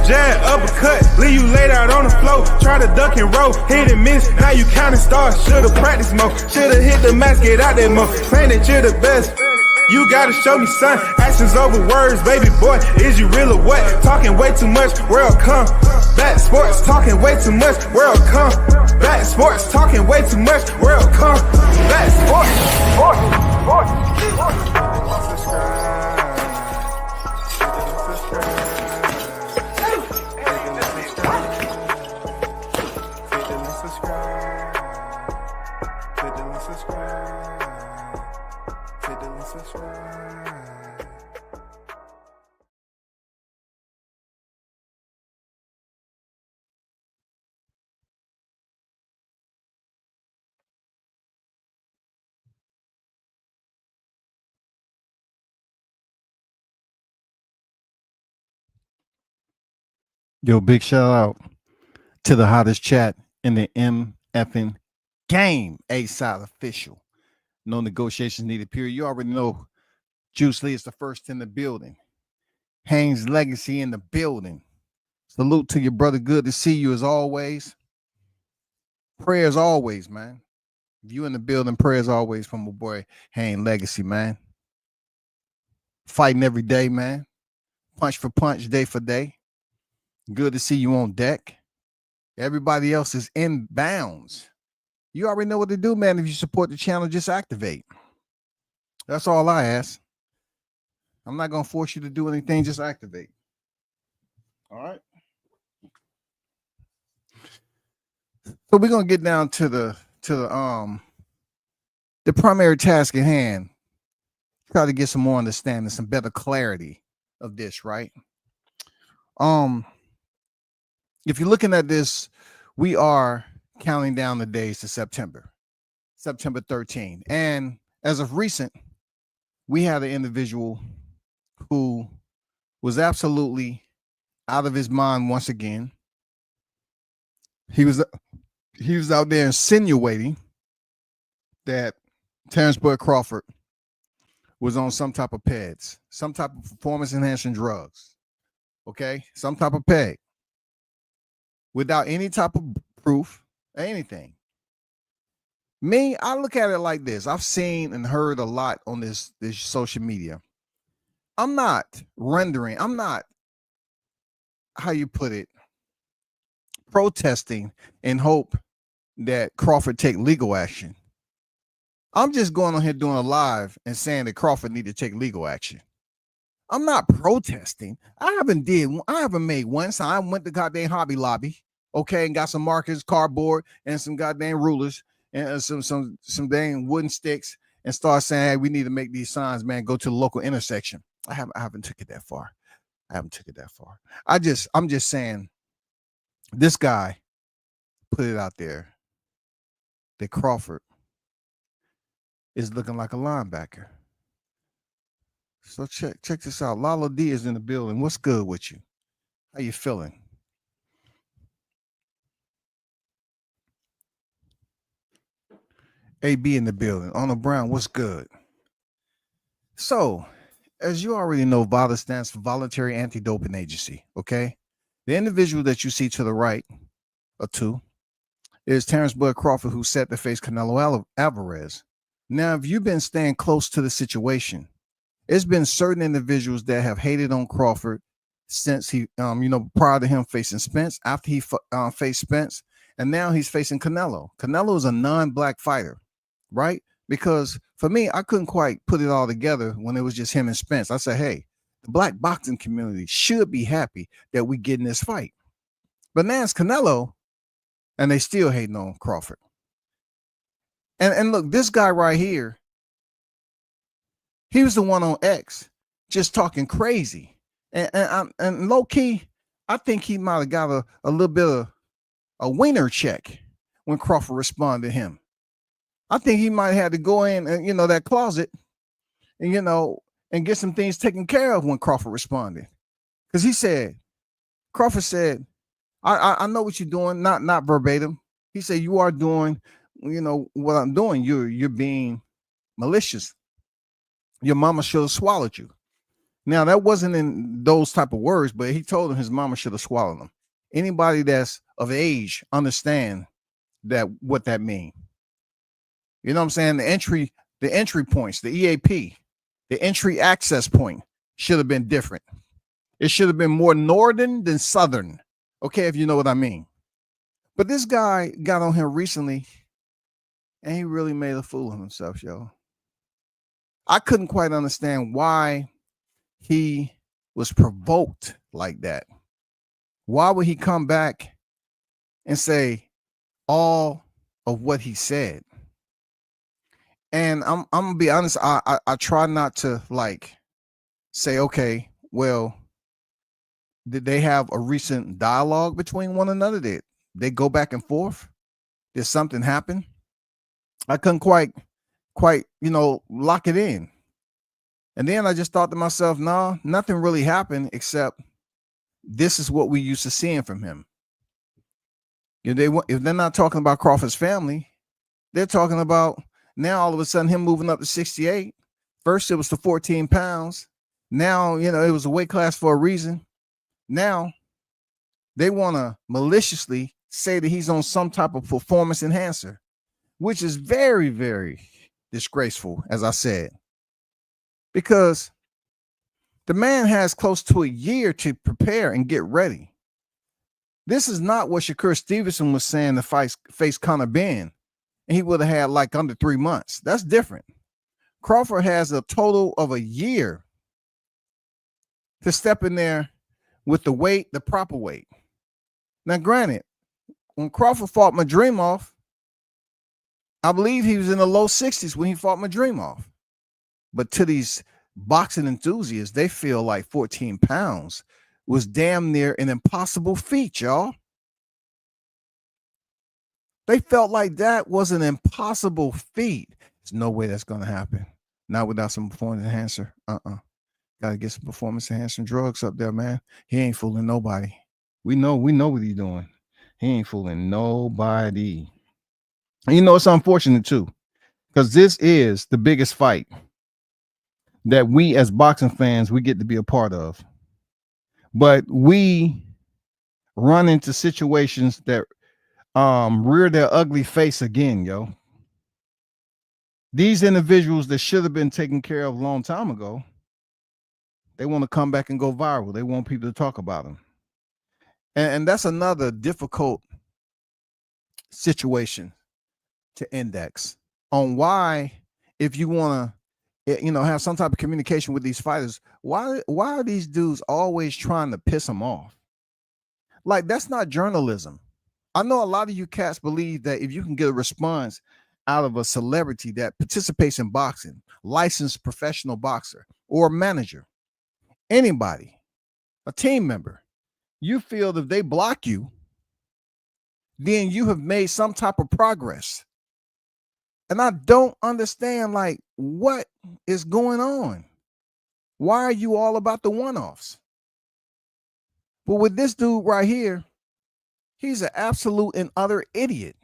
jab, uppercut, leave you laid out on the floor. Try to duck and roll, hit and miss, now you counting stars. Should've practiced more, should've hit the mask, get out there more. Saying that you're the best, you gotta show me, son. Actions over words, baby boy, is you real or what? Talking way too much, world come. Back sports, talking way too much, world come. Back sports, talking way too much, world come. Back sports, Yo, big shout out to the hottest chat in the MFing game. A-Side official. No negotiations needed, period. You already know Juice Lee is the first in the building. Haynes Legacy in the building. Salute to your brother. Good to see you as always. Prayers always, man. If you in the building, prayers always from my boy Haynes Legacy, man. Fighting every day, man. Punch for punch, day for day. Good to see you on deck. Everybody else is in bounds. You already know what to do, man. If you support the channel, just activate. That's all I ask. I'm not going to force you to do anything. Just activate. All right. So we're going to get down to the primary task at hand. Try to get some more understanding, some better clarity of this, right? If you're looking at this, we are counting down the days to September 13. And as of recent, we had an individual who was absolutely out of his mind once again. He was out there insinuating that Terrence Bud Crawford was on some type of PEDS, some type of performance enhancing drugs. Okay, some type of PEG. Without any type of proof or anything. Me, I look at it like this. I've seen and heard a lot on this social media. I'm not, how you put it, protesting in hope that Crawford take legal action. I'm just going on here doing a live and saying that Crawford need to take legal action. I'm not protesting. I haven't made one sign. I went to goddamn Hobby Lobby, okay, and got some markers, cardboard, and some goddamn rulers and some dang wooden sticks, and start saying, hey, we need to make these signs, man. Go to the local intersection. I haven't took it that far. I'm just saying, this guy put it out there that Crawford is looking like a linebacker. So check this out. Lalo D is in the building. What's good with you? How you feeling? AB in the building. Arnold Brown, what's good? So, as you already know, VADA stands for Voluntary Anti-Doping Agency, okay? The individual that you see to the right, or two, is Terrence Bud Crawford, who's set to face Canelo Alvarez. Now, if you've been staying close to the situation, it's been certain individuals that have hated on Crawford since he, prior to him facing Spence, after he faced Spence, and now he's facing Canelo. Canelo is a non-black fighter, right? Because for me, I couldn't quite put it all together when it was just him and Spence. I said, hey, the black boxing community should be happy that we get in this fight. But now it's Canelo, and they still hating on Crawford. And look, this guy right here, he was the one on X just talking crazy. And low key, I think he might have got a little bit of a wiener check when Crawford responded to him. I think he might have had to go in and, that closet and get some things taken care of when Crawford responded. Because Crawford said, I know what you're doing, not verbatim. He said, you are doing, what I'm doing. You're being malicious. Your mama should have swallowed you. Now, that wasn't in those type of words, but he told him his mama should have swallowed him. Anybody that's of age understand that what that means. You know what I'm saying? The entry points, the EAP, the entry access point should have been different. It should have been more northern than southern. Okay, if you know what I mean. But this guy got on here recently and he really made a fool of himself, yo. I couldn't quite understand why he was provoked like that. Why would he come back and say all of what he said? And I'm gonna be honest, I try not to like say, okay, well, did they have a recent dialogue between one another? Did they go back and forth? Did something happen? I couldn't quite, lock it in. And then I just thought to myself, no, nothing really happened except this is what we used to seeing from him. If they're not talking about Crawford's family, they're talking about now all of a sudden him moving up to 68. First it was to 14 pounds. Now, it was a weight class for a reason. Now they want to maliciously say that he's on some type of performance enhancer, which is very, very disgraceful, as I said, because the man has close to a year to prepare and get ready. This is not what Shakur Stevenson was saying to face Conor Benn, and he would have had like under 3 months. That's different. Crawford has a total of a year to step in there with the weight, the proper weight. Now, granted, when Crawford fought Madrimov, I believe he was in the low 60s when he fought Madrimov. But to these boxing enthusiasts, they feel like 14 pounds was damn near an impossible feat, y'all. They felt like that was an impossible feat. There's no way that's going to happen. Not without some performance enhancer. Got to get some performance enhancing drugs up there, man. He ain't fooling nobody. We know what he's doing. He ain't fooling nobody. And it's unfortunate too, because this is the biggest fight that we as boxing fans, we get to be a part of. But we run into situations that rear their ugly face again, yo. These individuals that should have been taken care of a long time ago, they want to come back and go viral. They want people to talk about them. And that's another difficult situation to index on why, if you want to, have some type of communication with these fighters, why are these dudes always trying to piss them off? Like, that's not journalism. I know a lot of you cats believe that if you can get a response out of a celebrity that participates in boxing, licensed professional boxer or manager, anybody, a team member, you feel that if they block you, then you have made some type of progress. And I don't understand, like, what is going on? Why are you all about the one-offs? But with this dude right here, he's an absolute and utter idiot.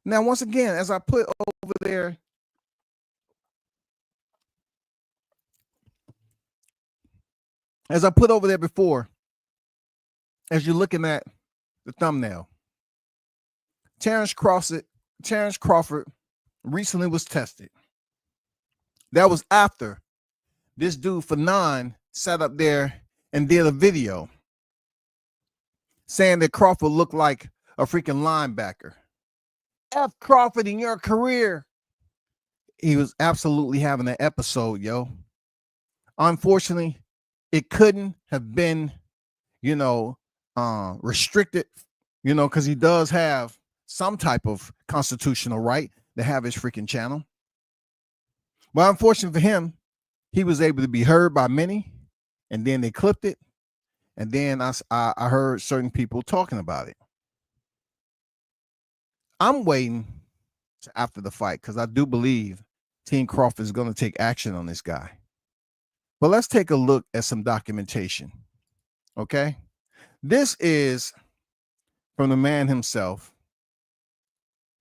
Now, once again, as I put over there, before, as you're looking at the thumbnail, Terrence Crawford recently was tested. That was after this dude Fanon sat up there and did a video saying that Crawford looked like a freaking linebacker. F Crawford in your career. He was absolutely having an episode, yo. Unfortunately, it couldn't have been, restricted, because he does have some type of constitutional right to have his freaking channel. But unfortunately for him, he was able to be heard by many, and then they clipped it, and then I heard certain people talking about it. I'm waiting after the fight because I do believe Team Crawford is going to take action on this guy. But let's take a look at some documentation, okay? This is from the man himself,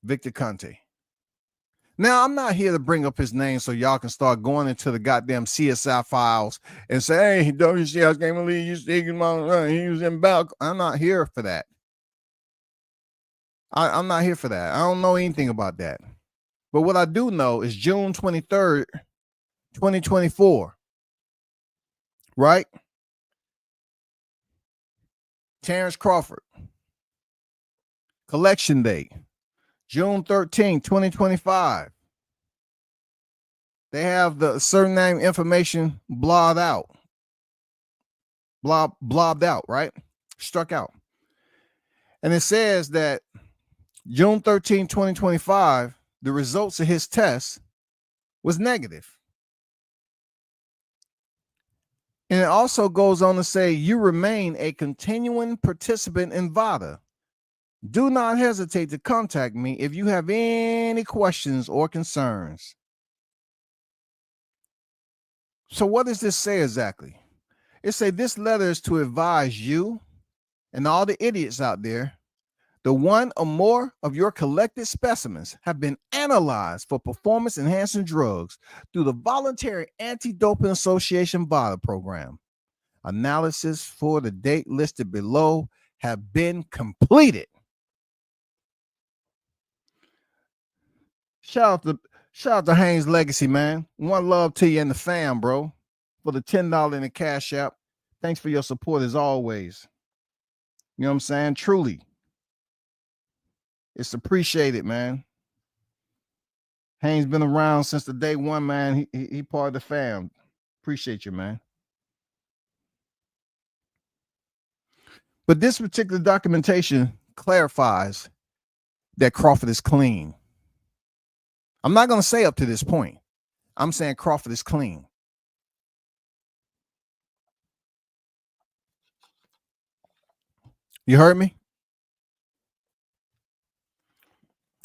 Victor Conte. Now, I'm not here to bring up his name so y'all can start going into the goddamn CSI files and say, hey, WCI can't believe you sticking my he was in Balco. I'm not here for that. I'm not here for that. I don't know anything about that. But what I do know is June 23rd, 2024, right? Terrence Crawford. Collection date, June 13, 2025. They have the surname information blobbed out. Blobbed out, right? Struck out. And it says that June 13, 2025, the results of his test was negative. And it also goes on to say, you remain a continuing participant in VADA. Do not hesitate to contact me if you have any questions or concerns. So what does this say exactly? It say this letter is to advise you and all the idiots out there, the one or more of your collected specimens have been analyzed for performance-enhancing drugs through the Voluntary Anti-Doping Association VADA program. Analysis for the date listed below have been completed. Shout out to Haynes Legacy, man. One love to you and the fam, bro. For the $10 in the Cash App. Thanks for your support as always. You know what I'm saying? Truly. It's appreciated, man. Haynes been around since the day one, man. He part of the fam. Appreciate you, man. But this particular documentation clarifies that Crawford is clean. I'm not going to say up to this point. I'm saying Crawford is clean. You heard me?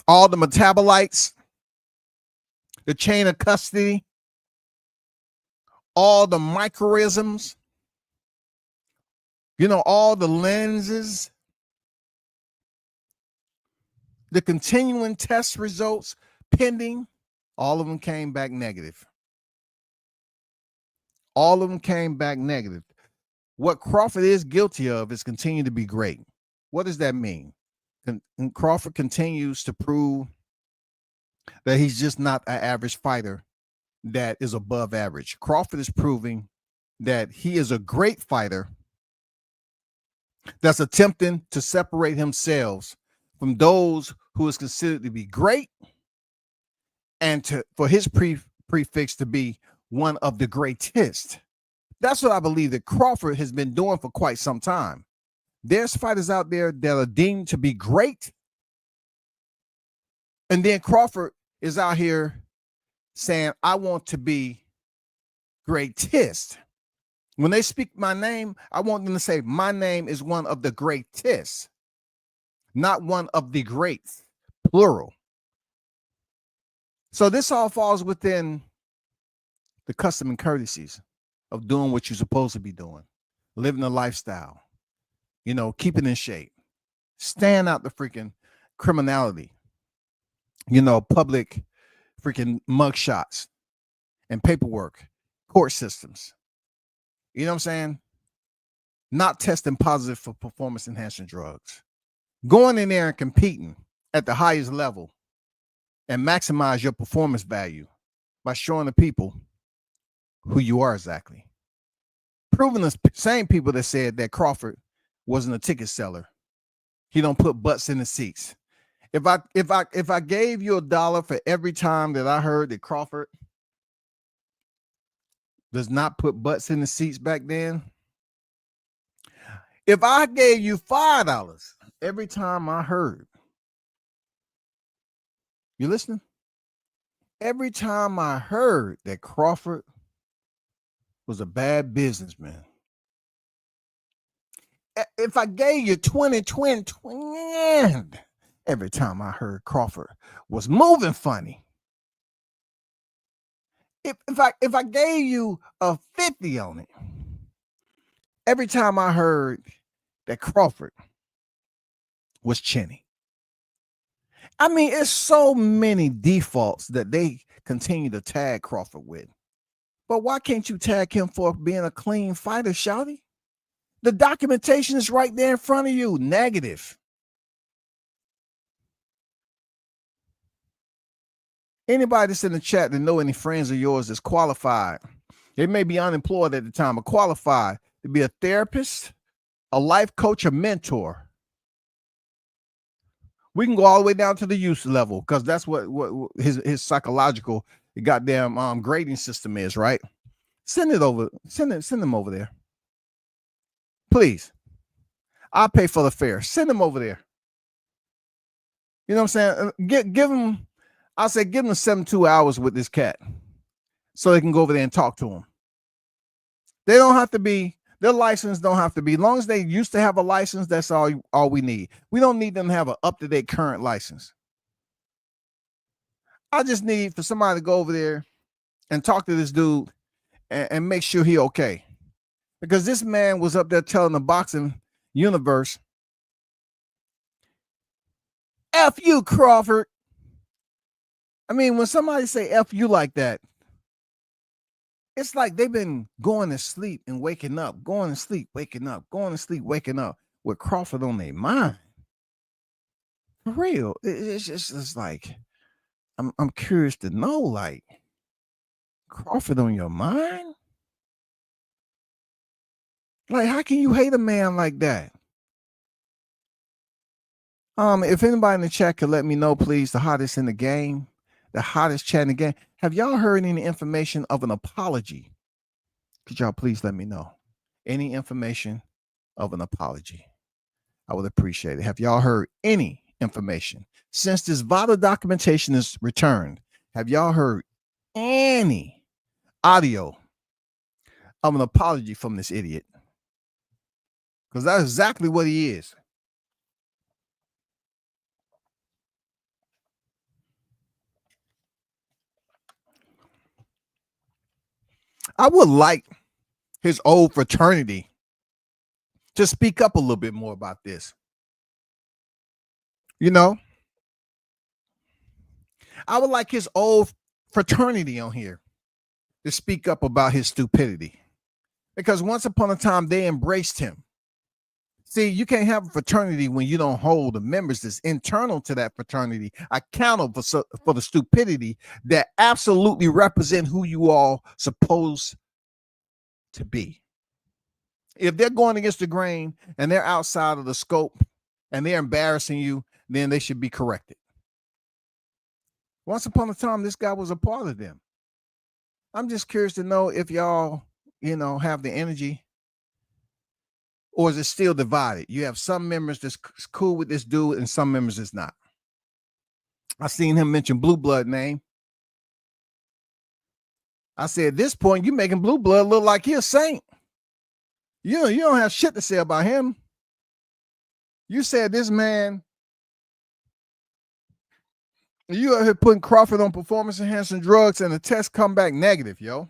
All the metabolites, the chain of custody, all the microisms, you know, all the lenses, the continuing test results pending, all of them came back negative. All of them came back negative. What Crawford is guilty of is continue to be great. What does that mean? And Crawford continues to prove that he's just not an average fighter that is above average. Crawford is proving that he is a great fighter that's attempting to separate himself from those who is considered to be great and for his prefix to be one of the greatest. That's what I believe that Crawford has been doing for quite some time. There's fighters out there that are deemed to be great. And then Crawford is out here saying, I want to be greatest. When they speak my name, I want them to say, my name is one of the greatest, not one of the greats, plural. So this all falls within the custom and courtesies of doing what you're supposed to be doing, living a lifestyle, you know, keeping in shape, staying out the freaking criminality, you know, public freaking mugshots and paperwork, court systems. You know what I'm saying? Not testing positive for performance enhancing drugs. Going in there and competing at the highest level and maximize your performance value by showing the people who you are exactly. Proving the same people that said that Crawford wasn't a ticket seller. He don't put butts in the seats. If I gave you $1 for every time that I heard that Crawford does not put butts in the seats back then, if I gave you $5 every time I heard, you listening? Every time I heard that Crawford was a bad businessman, if I gave you 20 every time I heard Crawford was moving funny, if I gave you a 50 on it, every time I heard that Crawford was chinny, I mean, it's so many defaults that they continue to tag Crawford with. But why can't you tag him for being a clean fighter, shouty? The documentation is right there in front of you. Negative. Anybody that's in the chat that know any friends of yours that's qualified, they may be unemployed at the time, but qualified to be a therapist, a life coach, a mentor. We can go all the way down to the use level because that's what his psychological goddamn grading system is, right? Send it over. Send them over there. Please. I'll pay for the fare. Send them over there. You know what I'm saying? Give them, I'll say give them 72 hours with this cat so they can go over there and talk to him. They don't have to be, their license don't have to be, as long as they used to have a license, that's all we need. We don't need them to have an up-to-date current license. I just need for somebody to go over there and talk to this dude and make sure he okay. Because this man was up there telling the boxing universe, F you, Crawford. I mean, when somebody say F you like that, it's like they've been going to sleep and waking up, going to sleep, waking up, going to sleep, waking up with Crawford on their mind. For real. It's just like, I'm curious to know, like, Crawford on your mind? Like, how can you hate a man like that? If anybody in the chat could let me know, please, the hottest in the game, the hottest chat in the game. Have y'all heard any information of an apology? Could y'all please let me know? Any information of an apology? I would appreciate it. Have y'all heard any information? Since this VADA documentation is returned, have y'all heard any audio of an apology from this idiot? Because that's exactly what he is. I would like his old fraternity to speak up a little bit more about this. You know, I would like his old fraternity on here to speak up about his stupidity. Because once upon a time, they embraced him. See, you can't have a fraternity when you don't hold the members that's internal to that fraternity accountable for the stupidity that absolutely represent who you all supposed to be. If they're going against the grain and they're outside of the scope and they're embarrassing you, then they should be corrected. Once upon a time, this guy was a part of them. I'm just curious to know if y'all, have the energy, or is it still divided? You have some members that's cool with this dude and some members that's not. I seen him mention Blue Blood name. I said, at this point, you making Blue Blood look like he a saint. You don't have shit to say about him. You said this man, you out here putting Crawford on performance-enhancing drugs and the test come back negative, yo.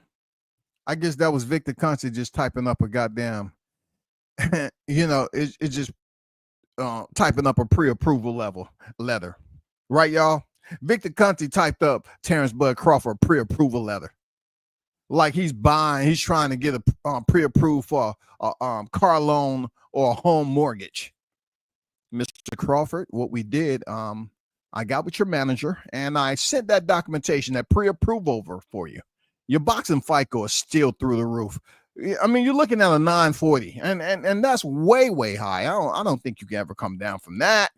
I guess that was Victor Conte just typing up a goddamn, it's just typing up a pre-approval letter. Right, y'all? Victor Conte typed up Terrence Bud Crawford pre-approval letter. Like he's trying to get a pre-approved for a car loan or a home mortgage. Mr. Crawford, what we did, I got with your manager and I sent that documentation, that pre-approval over for you. Your boxing FICO is still through the roof. I mean, you're looking at a 940, and that's way, way high. I don't think you can ever come down from that.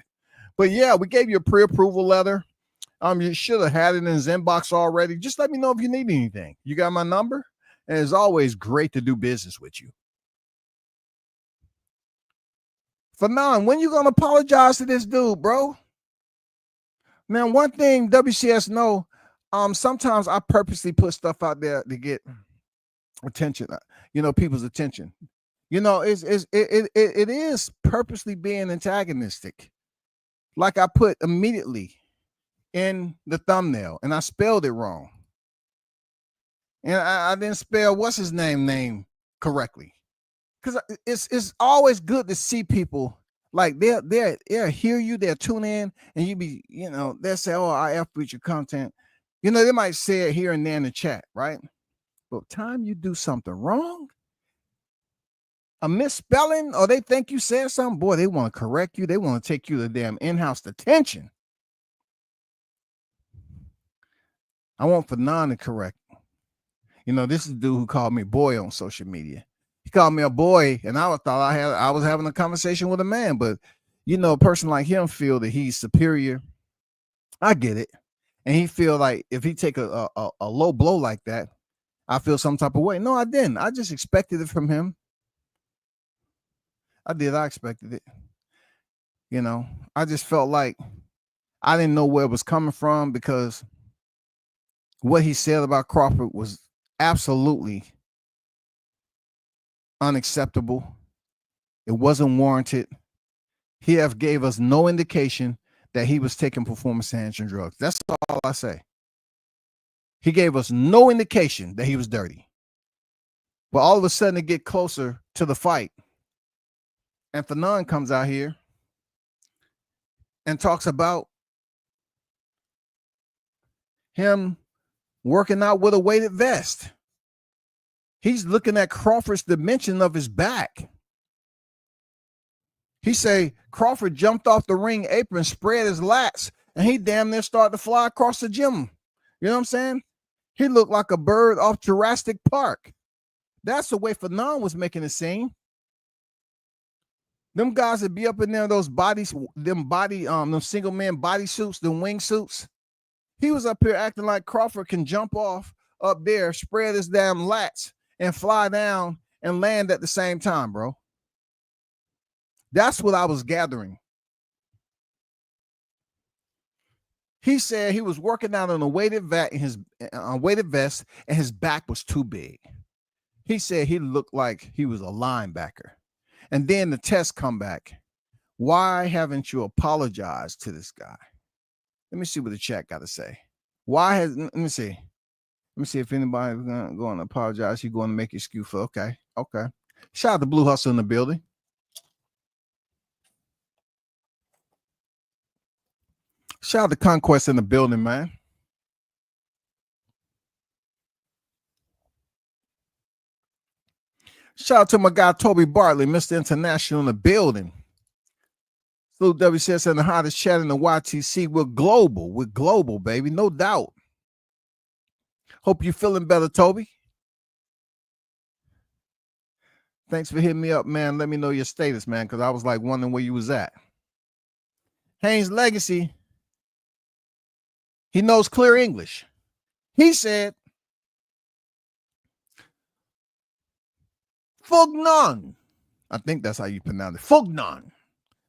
But yeah, we gave you a pre-approval letter. You should have had it in his inbox already. Just let me know if you need anything. You got my number, and it's always great to do business with you. For now, when you gonna apologize to this dude, bro? Man, one thing WCS know, sometimes I purposely put stuff out there to get attention, people's attention. It is purposely being antagonistic. Like I put immediately in the thumbnail and I spelled it wrong. And I didn't spell what's his name correctly. Because it's always good to see people Like they'll hear you, they'll tune in, and you be, they'll say, "Oh, I F with your content." They might say it here and there in the chat, right? But time you do something wrong, a misspelling, or they think you said something, boy, they want to correct you. They want to take you to damn in-house detention. I want Fanon to correct. This is the dude who called me boy on social media. He called me a boy, and I thought I was having a conversation with a man. But a person like him feel that he's superior. I get it, and he feel like if he take a low blow like that, I feel some type of way. No, I didn't. I just expected it from him. I did. I expected it. I just felt like I didn't know where it was coming from, because what he said about Crawford was absolutely unacceptable. It wasn't warranted. He gave us no indication that he was taking performance-enhancing drugs. That's all I say. He gave us no indication that he was dirty. But all of a sudden, it get closer to the fight, and Fanon comes out here and talks about him working out with a weighted vest. He's looking at Crawford's dimension of his back. He say Crawford jumped off the ring apron, spread his lats, and he damn near started to fly across the gym. You know what I'm saying? He looked like a bird off Jurassic Park. That's the way Fanon was making it seem. Them guys that be up in there, those bodies, them single man body suits, them wing suits. He was up here acting like Crawford can jump off up there, spread his damn lats, and fly down and land at the same time, bro. That's what I was gathering. He said he was working out on a weighted vest, and his back was too big. He said he looked like he was a linebacker. And then the test come back. Why haven't you apologized to this guy? Let me see what the chat got to say. Let me see if anybody's going to apologize. You're going to make excuse for, okay. Shout out to Blue Hustle in the building. Shout out to Conquest in the building, man. Shout out to my guy, Toby Bartley, Mr. International in the building. Salute WCS and the hottest chat in the YTC. We're global, baby. No doubt. Hope you're feeling better, Toby. Thanks for hitting me up, man. Let me know your status, man, because I was like wondering where you was at. Haynes Legacy. He knows clear English. He said, Fugnon. I think that's how you pronounce it. Fugnon.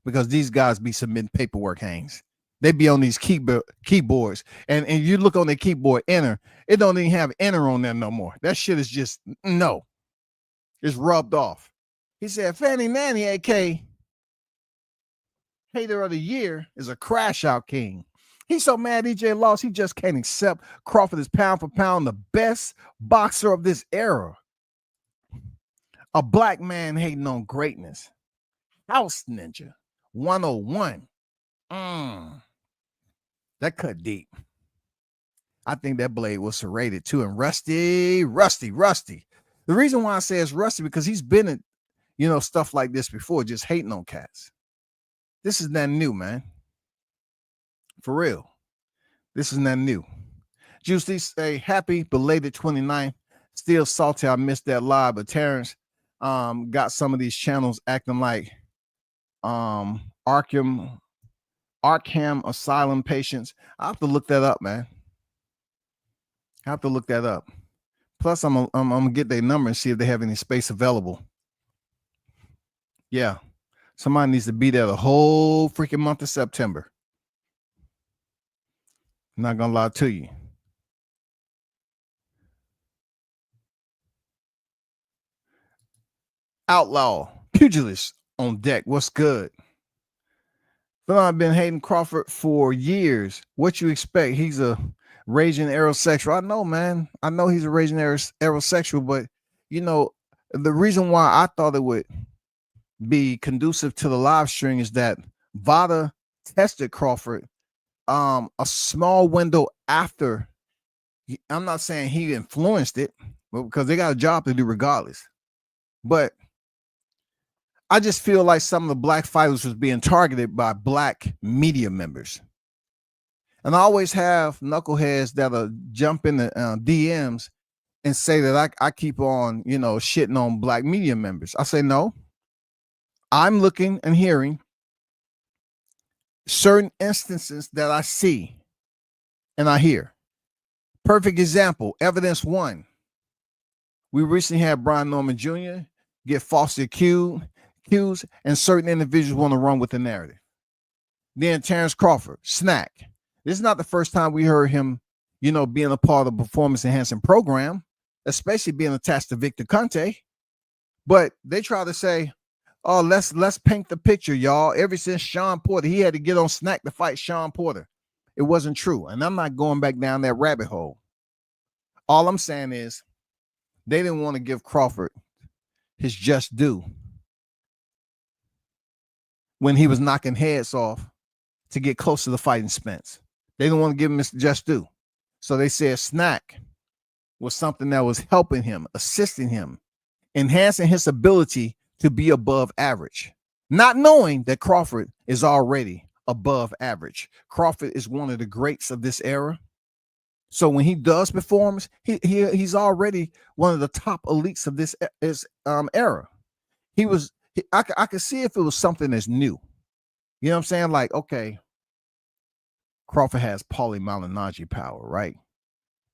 Because these guys be submitting paperwork, Haynes. They be on these keyboards. And you look on the keyboard, enter. It don't even have enter on there no more. That shit is just, no. It's rubbed off. He said, Fanny Nanny, AK, Hater of the Year, is a crash out king. He's so mad EJ lost, he just can't accept Crawford is pound for pound the best boxer of this era. A black man hating on greatness. House Ninja 101. That cut deep. I think that blade was serrated too. And rusty. The reason why I say it's rusty because he's been in, stuff like this before, just hating on cats. This is nothing new, man. For real. This is nothing new. Juicy say happy belated 29th. Still salty. I missed that live, but Terrence got some of these channels acting like Arkham Asylum patients. I have to look that up, man. Plus, I'm gonna get their number and see if they have any space available. Yeah, somebody needs to be there the whole freaking month of September. I'm not gonna lie to you. Outlaw pugilist on deck. What's good? But I've been hating Crawford for years. What you expect? He's a raging aerosexual. I know, man. I know he's a raging aerosexual, but the reason why I thought it would be conducive to the live stream is that VADA tested Crawford a small window after. I'm not saying he influenced it, but because they got a job to do regardless. But I just feel like some of the black fighters was being targeted by black media members. And I always have knuckleheads that'll jump in the DMs and say that I keep on, shitting on black media members. I say, no, I'm looking and hearing certain instances that I see and I hear. Perfect example, evidence one. We recently had Brian Norman Jr. get falsely accused, and certain individuals want to run with the narrative. Then Terrence Crawford, snack. This is not the first time we heard him, being a part of the performance enhancing program, especially being attached to Victor Conte. But they try to say, oh, let's paint the picture, y'all. Ever since Sean Porter, he had to get on snack to fight Sean Porter. It wasn't true. And I'm not going back down that rabbit hole. All I'm saying is they didn't want to give Crawford his just due when he was knocking heads off to get close to the fighting Spence. They didn't want to give him his just due. So they said snack was something that was helping him, assisting him, enhancing his ability to be above average, not knowing that Crawford is already above average. Crawford is one of the greats of this era. So when he does performs, he's already one of the top elites of this era. I could see if it was something that's new. You know what I'm saying? Like, okay, Crawford has Paulie Malignaggi power, right?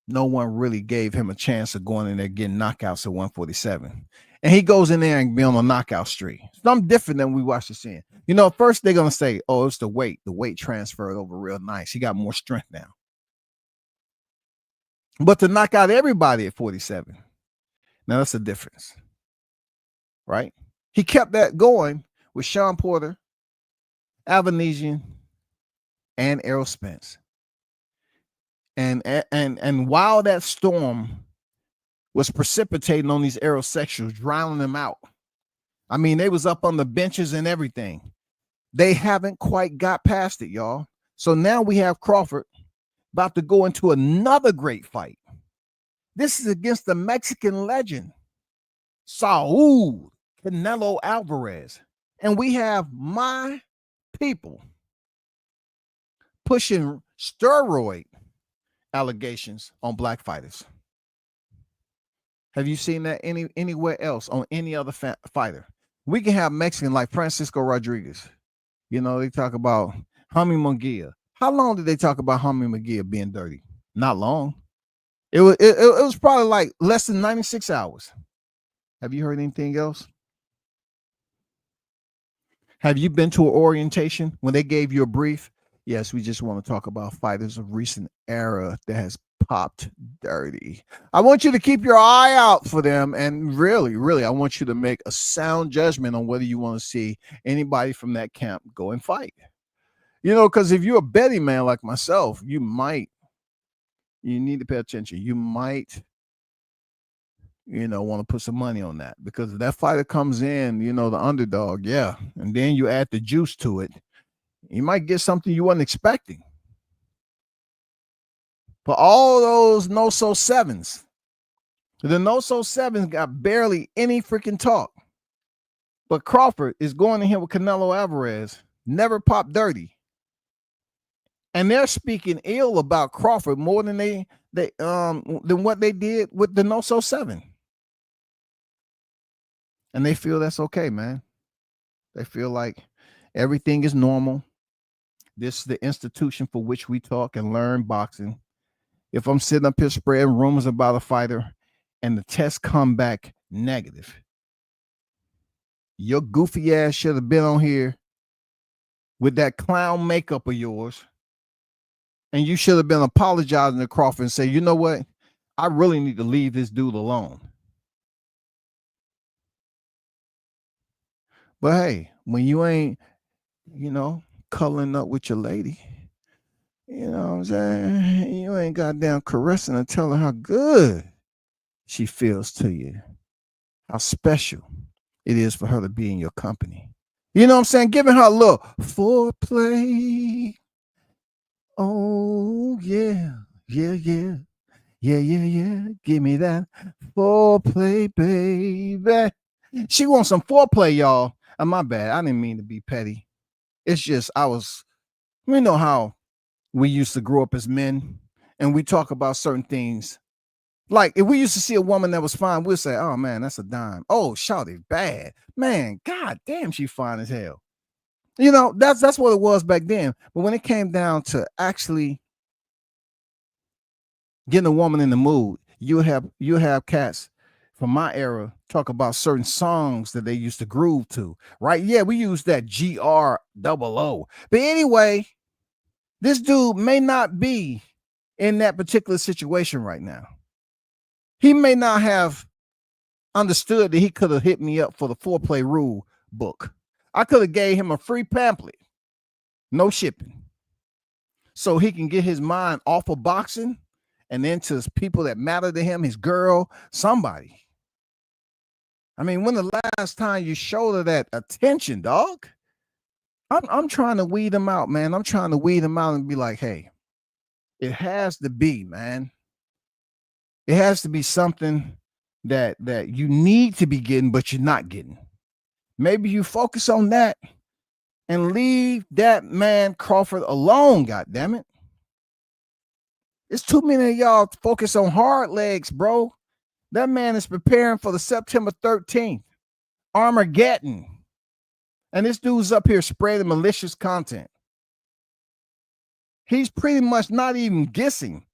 No one really gave him a chance of going in there getting knockouts at 147. And he goes in there and be on a knockout streak. Something different than we watched this in. First they're going to say, oh, it's the weight. The weight transferred over real nice. He got more strength now. But to knock out everybody at 47, now that's a difference, right? He kept that going with Sean Porter, Avanesian, and Errol Spence. And while that storm was precipitating on these aerosexuals, drowning them out, I mean, they was up on the benches and everything. They haven't quite got past it, y'all. So now we have Crawford about to go into another great fight. This is against the Mexican legend, Saul Canelo Alvarez. And we have my people pushing steroid allegations on black fighters. Have you seen that anywhere else on any other fighter? We can have Mexican like Francisco Rodriguez. They talk about Jaime Munguia. How long did they talk about Jaime Munguia being dirty? Not long. It was probably like less than 96 hours. Have you heard anything else? Have you been to an orientation when they gave you a brief? Yes, we just want to talk about fighters of recent era that has popped dirty. I want you to keep your eye out for them. And really, I want you to make a sound judgment on whether you want to see anybody from that camp go and fight. Because if you're a betting man like myself, you need to pay attention. You might, want to put some money on that, because if that fighter comes in, the underdog, yeah, and then you add the juice to it, you might get something you weren't expecting. But all those no-so sevens, the no-so sevens got barely any freaking talk. But Crawford is going in here with Canelo Alvarez, never popped dirty. And they're speaking ill about Crawford more than than what they did with the no-so 7. And they feel that's okay, man. They feel like everything is normal. This is the institution for which we talk and learn boxing. If I'm sitting up here spreading rumors about a fighter and the tests come back negative, your goofy ass should have been on here with that clown makeup of yours. And you should have been apologizing to Crawford and say, you know what? I really need to leave this dude alone. But hey, when you ain't, cuddling up with your lady, you know what I'm saying? You ain't goddamn caressing and telling her how good she feels to you, how special. it is for her to be in your company. You know what I'm saying? Giving her a little foreplay. Oh, yeah. Yeah, yeah. Yeah, yeah, yeah. Give me that foreplay, baby. She wants some foreplay, y'all. My bad. I didn't mean to be petty. It's just we know how we used to grow up as men and we talk about certain things. Like if we used to see a woman that was fine, we'll say, oh man, that's a dime. Oh, shawty, bad. Man, god damn, she fine as hell. You know, that's what it was back then. But when it came down to actually getting a woman in the mood, you have cats from my era talk about certain songs that they used to groove to, right? Yeah, we use that GROO. But anyway, this dude may not be in that particular situation right now. He may not have understood that he could have hit me up for the foreplay rule book. I could have gave him a free pamphlet, no shipping, so he can get his mind off of boxing and into people that matter to him, his girl, somebody. I mean, when the last time you showed her that attention, dog? I'm trying to weed them out, man. I'm trying to weed them out and be like, hey, it has to be, man. It has to be something that you need to be getting, but you're not getting. Maybe you focus on that and leave that man Crawford alone, goddammit. It's too many of y'all focus on hard legs, bro. That man is preparing for the September 13th Armageddon. And this dude's up here spreading malicious content. He's pretty much not even guessing.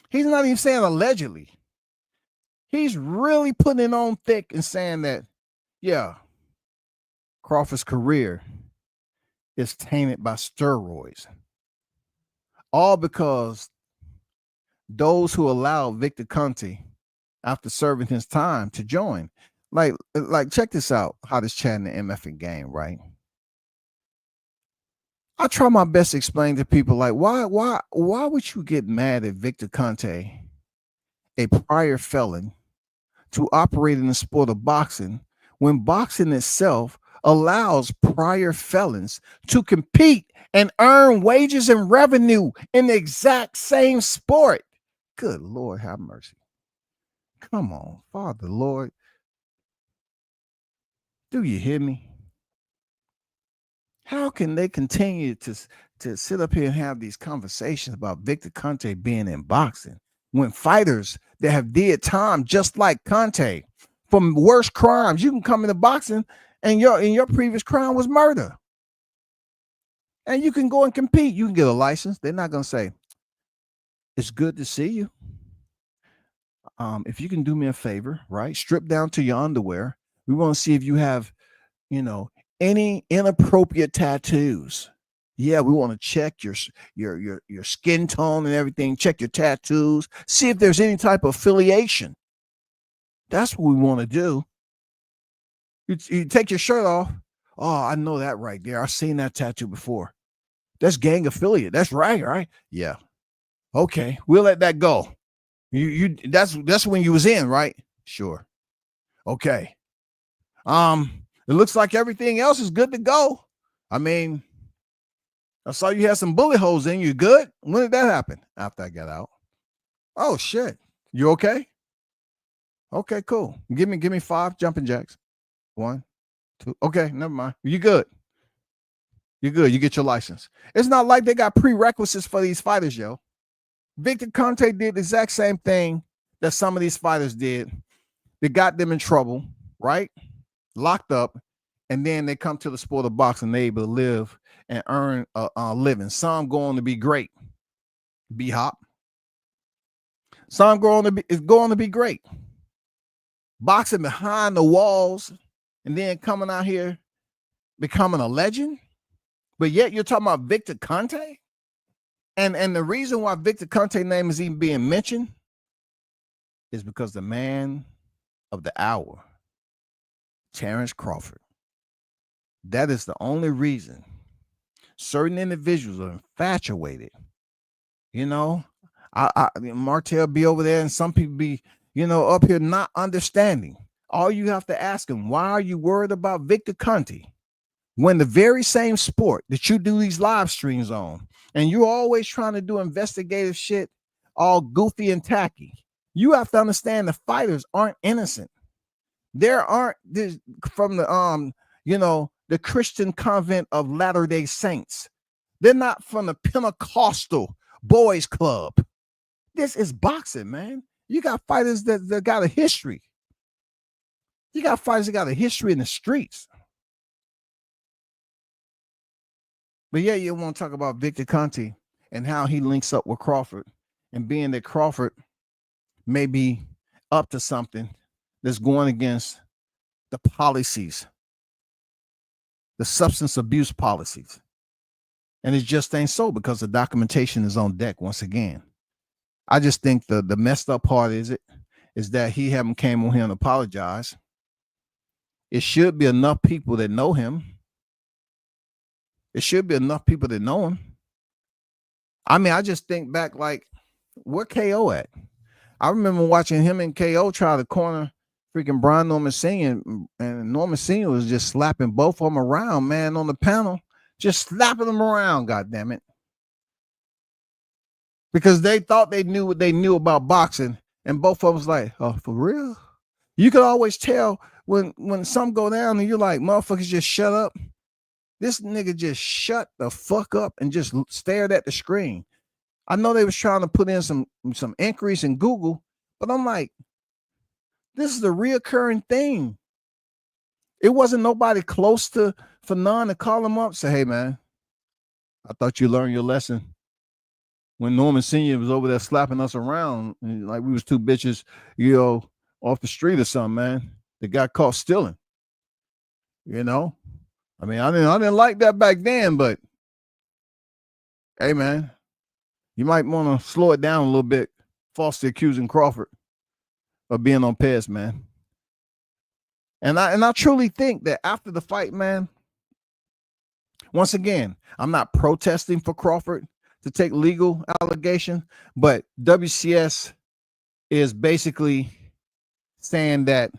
He's not even saying allegedly. He's really putting it on thick and saying that, yeah, Crawford's career is tainted by steroids. All because those who allowed Victor Conte, after serving his time, to join. Like check this out, how this chat in the MFing game, right? I try my best to explain to people, like, why would you get mad at Victor Conte, a prior felon, to operate in the sport of boxing when boxing itself allows prior felons to compete and earn wages and revenue in the exact same sport? Good Lord, have mercy. Come on, Father, Lord. Do you hear me? How can they continue to sit up here and have these conversations about Victor Conte being in boxing when fighters that have did time just like Conte from worse crimes, you can come into boxing and your previous crime was murder, and you can go and compete. You can get a license. They're not going to say, it's good to see you. If you can do me a favor, right? Strip down to your underwear. We want to see if you have, any inappropriate tattoos. Yeah, we want to check your skin tone and everything. Check your tattoos. See if there's any type of affiliation. That's what we want to do. You take your shirt off. Oh, I know that right there. I've seen that tattoo before. That's gang affiliate. That's right? Yeah. Okay, we'll let that go. That's when you was in, right? Sure. Okay. It looks like everything else is good to go. I mean, I saw you had some bullet holes in you. Good? When did that happen? After I got out. Oh shit. You okay? Okay, cool. Give me 5 jumping jacks. 1, 2. Okay, never mind. You good. You're good. You get your license. It's not like they got prerequisites for these fighters, yo. Victor Conte did the exact same thing that some of these fighters did. They got them in trouble, right? Locked up, and then they come to the sport of boxing, they're able to live and earn a living. Some go on to be great, B-Hop. Some going to be great. Boxing behind the walls and then coming out here becoming a legend. But yet you're talking about Victor Conte? And the reason why Victor Conte's name is even being mentioned is because the man of the hour, Terrence Crawford. That is the only reason certain individuals are infatuated. I Martell be over there and some people be, up here not understanding. All you have to ask him, why are you worried about Victor Conte when the very same sport that you do these live streams on, and you're always trying to do investigative shit, all goofy and tacky? You have to understand the fighters aren't innocent. There aren't from the the Christian convent of Latter-day Saints. They're not from the Pentecostal boys club. This is boxing, man. You got fighters that got a history. You got fighters that got a history in the streets. But yeah, you want to talk about Victor Conte and how he links up with Crawford, and being that Crawford may be up to something that's going against the policies, the substance abuse policies. And it just ain't so, because the documentation is on deck once again. I just think the messed up part is that he haven't came on here and apologized. It should be enough people that know him. It should be enough people that know him. I mean, I just think back, like, where KO at? I remember watching him and KO try to corner freaking Brian Norman Sr., and Norman Sr. was just slapping both of them around, man, on the panel, just slapping them around, goddammit. Because they thought they knew what they knew about boxing, and both of them was like, oh, for real? You could always tell when some go down and you're like, motherfuckers, just shut up. This nigga just shut the fuck up and just stared at the screen. I know they was trying to put in some inquiries in Google, but I'm like, this is a reoccurring thing. It wasn't nobody close to Fanon to call him up, say, hey, man, I thought you learned your lesson when Norman Sr. was over there slapping us around like we was two bitches, off the street or something, man. They got caught stealing. I mean, I didn't like that back then, but hey, man, you might want to slow it down a little bit, falsely accusing Crawford of being on PEDS, man. And I truly think that after the fight, man, once again, I'm not protesting for Crawford to take legal allegation, but WCS is basically saying that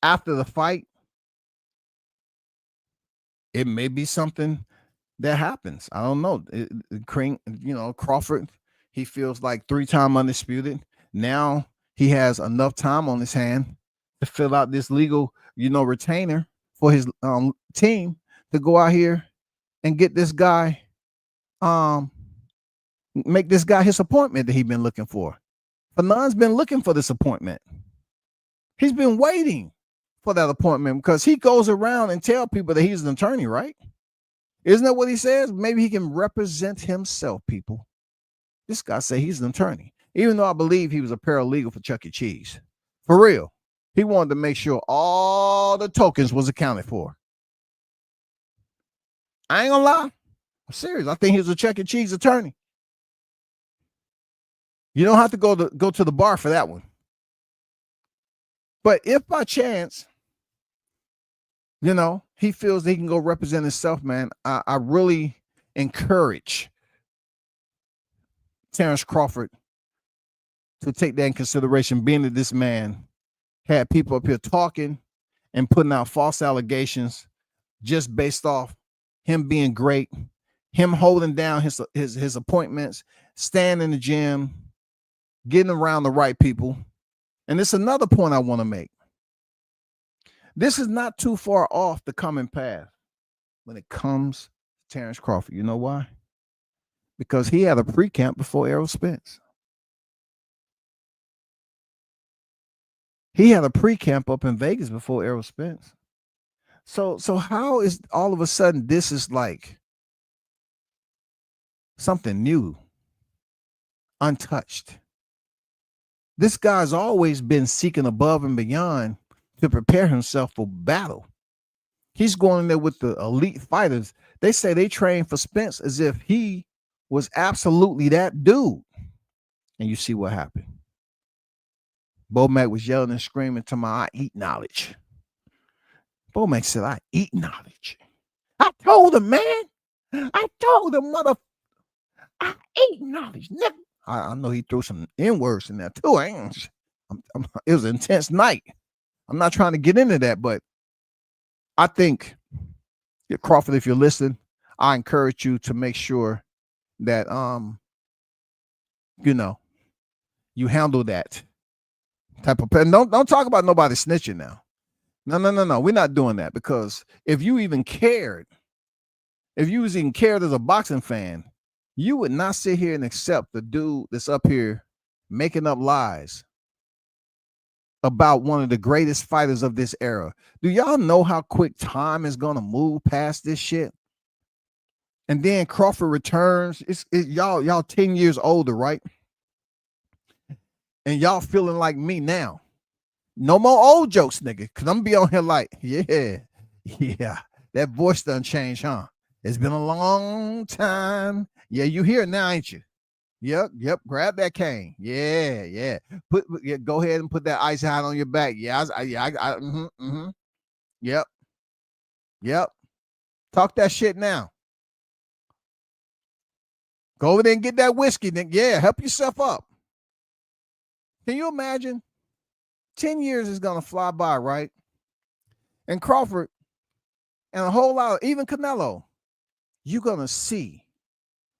after the fight, it may be something that happens. I don't know. Crawford, he feels like 3-time undisputed. Now he has enough time on his hand to fill out this legal, retainer for his team to go out here and get this guy, make this guy his appointment that he's been looking for. Fanon's been looking for this appointment. He's been waiting for that appointment because he goes around and tell people that he's an attorney, right? Isn't that what he says? Maybe he can represent himself, people. This guy say he's an attorney, even though I believe he was a paralegal for Chuck E. Cheese. For real. He wanted to make sure all the tokens was accounted for. I ain't gonna lie. I'm serious. I think he was a Chuck E. Cheese attorney. You don't have to go to the bar for that one. But if by chance, he feels that he can go represent himself, man, I really encourage Terrence Crawford to take that in consideration, being that this man had people up here talking and putting out false allegations just based off him being great, him holding down his appointments, staying in the gym, getting around the right people. And this is another point I want to make. This is not too far off the common path when it comes to Terrence Crawford. You know why? Because he had a pre-camp before Errol Spence. He had a pre-camp up in Vegas before Errol Spence. So how is all of a sudden this is like something new, untouched? This guy's always been seeking above and beyond to prepare himself for battle. He's going in there with the elite fighters. They say they train for Spence as if he was absolutely that dude. And you see what happened. Bomac was yelling and screaming to I eat knowledge. Bomac said, I eat knowledge. I told him, man. I told him, I eat knowledge. I know he threw some N-words in there too. It was an intense night. I'm not trying to get into that, but I think, Crawford, if you're listening, I encourage you to make sure that you handle that type of pen. Don't talk about nobody snitching now. No. We're not doing that, because if you was even cared as a boxing fan, you would not sit here and accept the dude that's up here making up lies about one of the greatest fighters of this era. Do y'all know how quick time is gonna move past this shit? And then Crawford returns. Y'all 10 years older, right? And y'all feeling like me now. No more old jokes, nigga. Cause I'm gonna be on here like, yeah. That voice done changed, huh? It's been a long time. Yeah, you here now, ain't you? Yep. Grab that cane. Yeah. Go ahead and put that ice hat on your back. Yep. Talk that shit now. Go over there and get that whiskey. Then help yourself up. Can you imagine? 10 years is gonna fly by, right? And Crawford and a whole lot of, even Canelo, you're gonna see,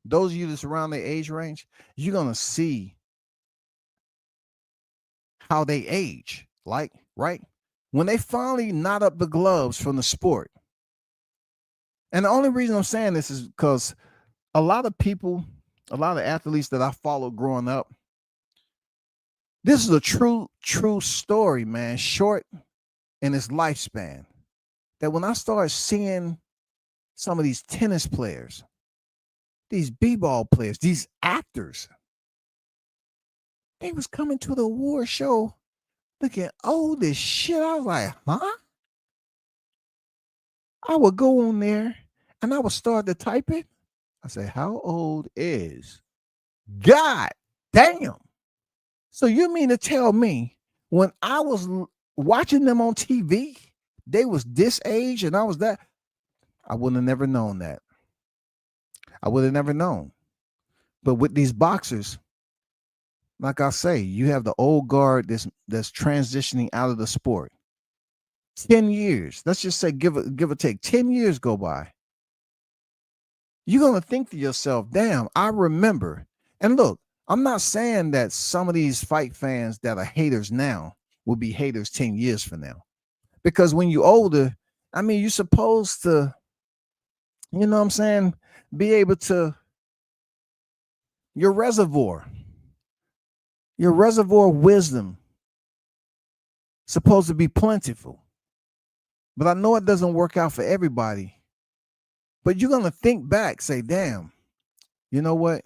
those of you that's around their age range, you're gonna see how they age, like, right? When they finally knot up the gloves from the sport. And the only reason I'm saying this is because a lot of people, a lot of athletes that I followed growing up, this is a true story, man, short in its lifespan. That when I started seeing some of these tennis players, these b-ball players, these actors, they was coming to the award show looking old as shit. I was like, huh? I would go on there and I would start to type it. I say, how old is? God damn. So you mean to tell me when I was watching them on TV, they was this age and I was that? I would have never known that. I would have never known. But with these boxers, like I say, you have the old guard that's transitioning out of the sport. 10 years. Let's just say give or take 10 years go by. You're going to think to yourself, damn, I remember. And look, I'm not saying that some of these fight fans that are haters now will be haters 10 years from now. Because when you're older, I mean, you're supposed to, you know what I'm saying, be able to, your reservoir wisdom supposed to be plentiful. But I know it doesn't work out for everybody. But you're going to think back, say, damn, you know what?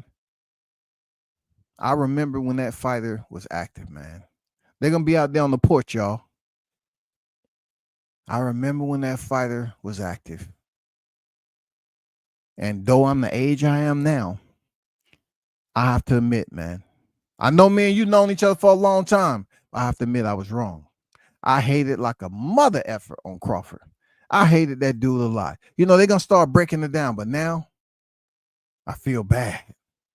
I remember when that fighter was active, man. They're going to be out there on the porch, y'all. I remember when that fighter was active. And though I'm the age I am now, I have to admit, man, I know me and you known each other for a long time. I have to admit I was wrong. I hated like a mother effer on Crawford. I hated that dude a lot. You know, they're going to start breaking it down, but now I feel bad.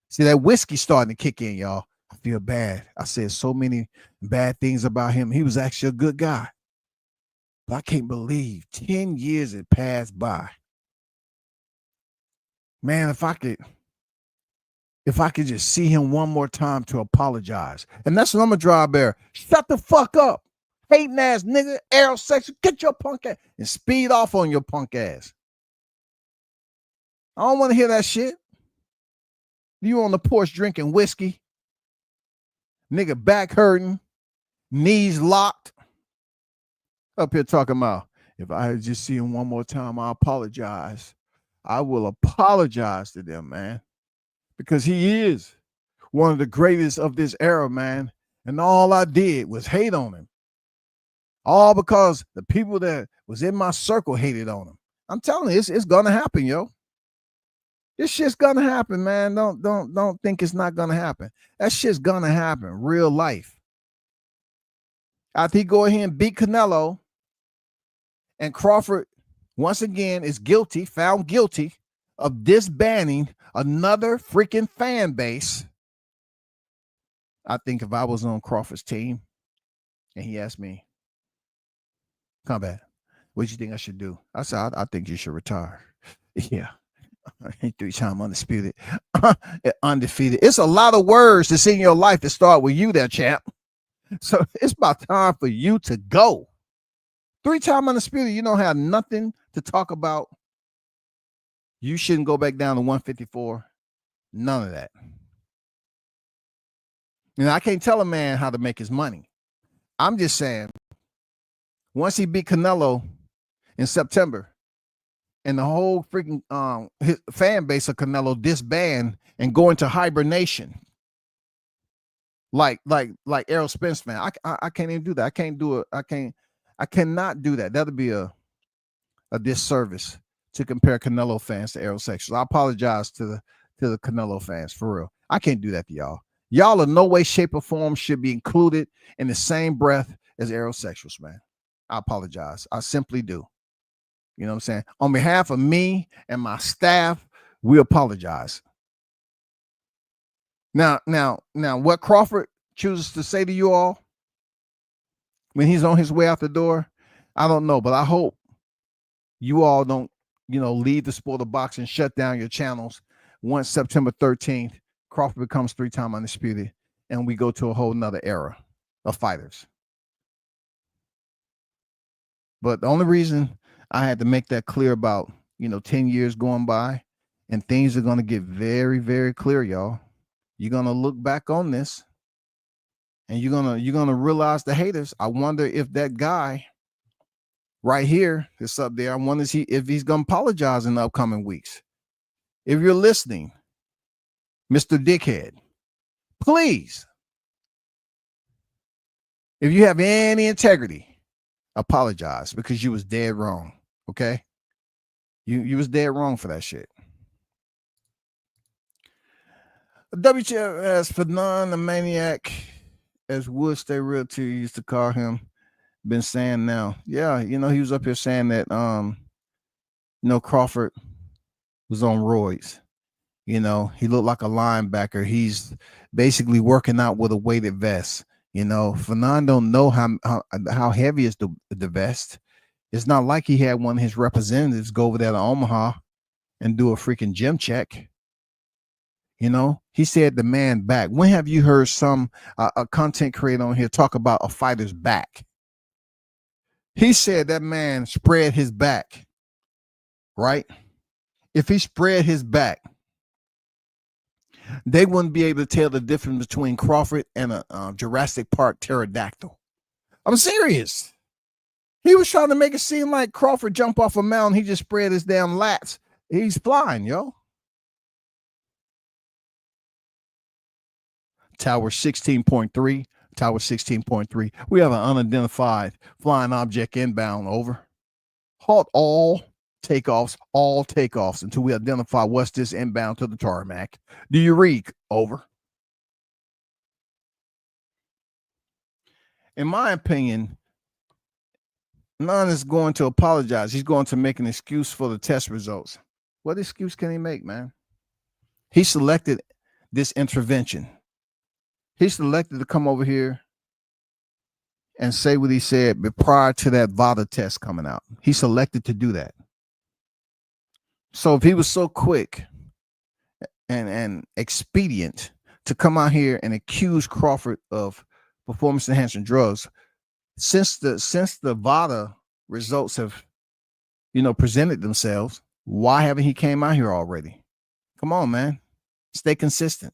See, that whiskey starting to kick in, y'all. I feel bad. I said so many bad things about him. He was actually a good guy. But I can't believe 10 years had passed by. Man, if I could just see him one more time to apologize. And that's what I'm going to drive there. Shut the fuck up. Hating ass nigga, aerosexual, get your punk ass and speed off on your punk ass. I don't want to hear that shit. You on the porch drinking whiskey, nigga back hurting, knees locked, up here talking about, if I just see him one more time, I apologize. I will apologize to them, man, because he is one of the greatest of this era, man. And all I did was hate on him. All because the people that was in my circle hated on him. I'm telling you, it's gonna happen, yo. This shit's gonna happen, man. Don't think it's not gonna happen. That shit's gonna happen. Real life. After he go ahead and beat Canelo, and Crawford once again is found guilty of disbanding another freaking fan base. I think if I was on Crawford's team and he asked me, Combat. What do you think I should do? I said, I think you should retire. Yeah. 3-time undisputed. Undefeated. It's a lot of words that's in your life that start with you there, champ. So it's about time for you to go. 3-time undisputed. You don't have nothing to talk about. You shouldn't go back down to 154. None of that. I can't tell a man how to make his money. I'm just saying, once he beat Canelo in September, and the whole freaking his fan base of Canelo disband and go into hibernation, like Errol Spence, man, I can't even do that. I can't do it. I cannot do that. That'll be a disservice to compare Canelo fans to aerosexuals. I apologize to the Canelo fans, for real. I can't do that to y'all. Y'all in no way, shape, or form should be included in the same breath as aerosexuals, man. I apologize. I simply do. You know what I'm saying? On behalf of me and my staff, we apologize. Now, what Crawford chooses to say to you all when he's on his way out the door, I don't know, but I hope you all don't, leave the sport of boxing, shut down your channels once September 13th, Crawford becomes 3-time undisputed, and we go to a whole nother era of fighters. But the only reason I had to make that clear about, 10 years going by, and things are going to get very, very clear, y'all. You're going to look back on this, and you're going to realize the haters. I wonder if that guy right here that's up there, I wonder if he's going to apologize in the upcoming weeks. If you're listening, Mr. Dickhead, please, if you have any integrity, apologize, because you was dead wrong. Okay, you was dead wrong for that shit. WTF Fanon, the maniac, as Wood Stay Real to used to call him, been saying now. Yeah, he was up here saying that Crawford was on roids. He looked like a linebacker. He's basically working out with a weighted vest. Fanon don't know how heavy is the vest. It's not like he had one of his representatives go over there to Omaha and do a freaking gym check. He said the man back. When have you heard a content creator on here talk about a fighter's back? He said that man spread his back, right? If he spread his back, they wouldn't be able to tell the difference between Crawford and a Jurassic Park pterodactyl. I'm serious. He was trying to make it seem like Crawford jumped off a mountain. He just spread his damn lats. He's flying, yo. Tower 16.3. Tower 16.3. We have an unidentified flying object inbound. Over. Halt all takeoffs until we identify what's this inbound to the tarmac. Do you read? Over. In my opinion, none is going to apologize. He's going to make an excuse for the test results. What excuse can he make, man? He selected this intervention. He selected to come over here and say what he said, but prior to that VADA test coming out, he selected to do that. So if he was so quick and expedient to come out here and accuse Crawford of performance enhancing drugs, since the VADA results have, presented themselves, why haven't he came out here already? Come on, man. Stay consistent.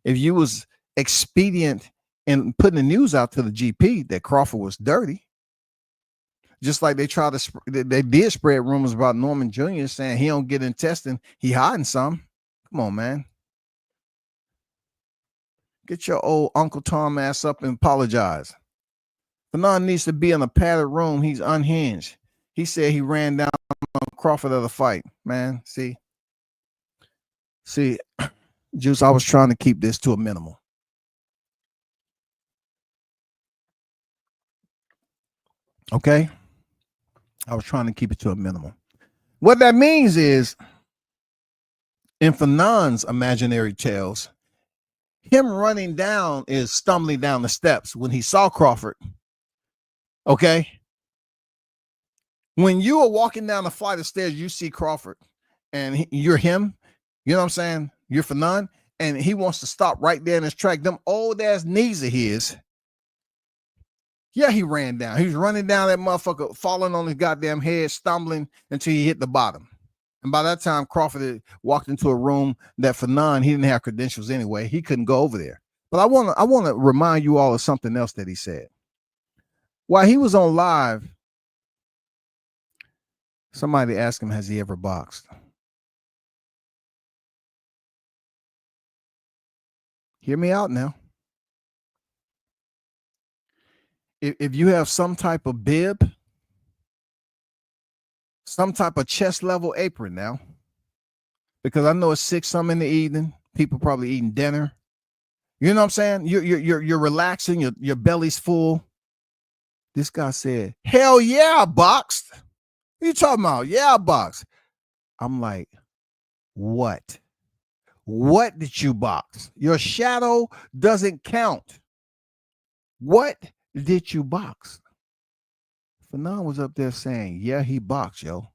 If you was expedient in putting the news out to the GP that Crawford was dirty, just like they did spread rumors about Norman Jr. saying he don't get in testing, he hiding some. Come on, man. Get your old Uncle Tom ass up and apologize. Fanon needs to be in a padded room. He's unhinged. He said he ran down on Crawford at a fight. Man, see, Juice, I was trying to keep this to a minimum. Okay? I was trying to keep it to a minimum. What that means is, in Fanon's imaginary tales, him running down is stumbling down the steps when he saw Crawford. Okay? When you are walking down the flight of stairs, you see Crawford and you're him, you know what I'm saying? You're for none. And he wants to stop right there in his track. Them old ass knees of his. Yeah, he ran down. He was running down that motherfucker, falling on his goddamn head, stumbling until he hit the bottom. And by that time, Crawford had walked into a room that for none, he didn't have credentials anyway. He couldn't go over there. But I want to remind you all of something else that he said. While he was on live, somebody asked him, has he ever boxed? Hear me out now. If you have some type of bib, some type of chest level apron now, because I know it's 6 something in the evening, people probably eating dinner. You know what I'm saying? You're relaxing, your belly's full. This guy said, hell yeah, I boxed. What are you talking about? Yeah, I boxed. I'm like, what? What did you box? Your shadow doesn't count. What did you box? Fanon was up there saying, yeah, he boxed, yo.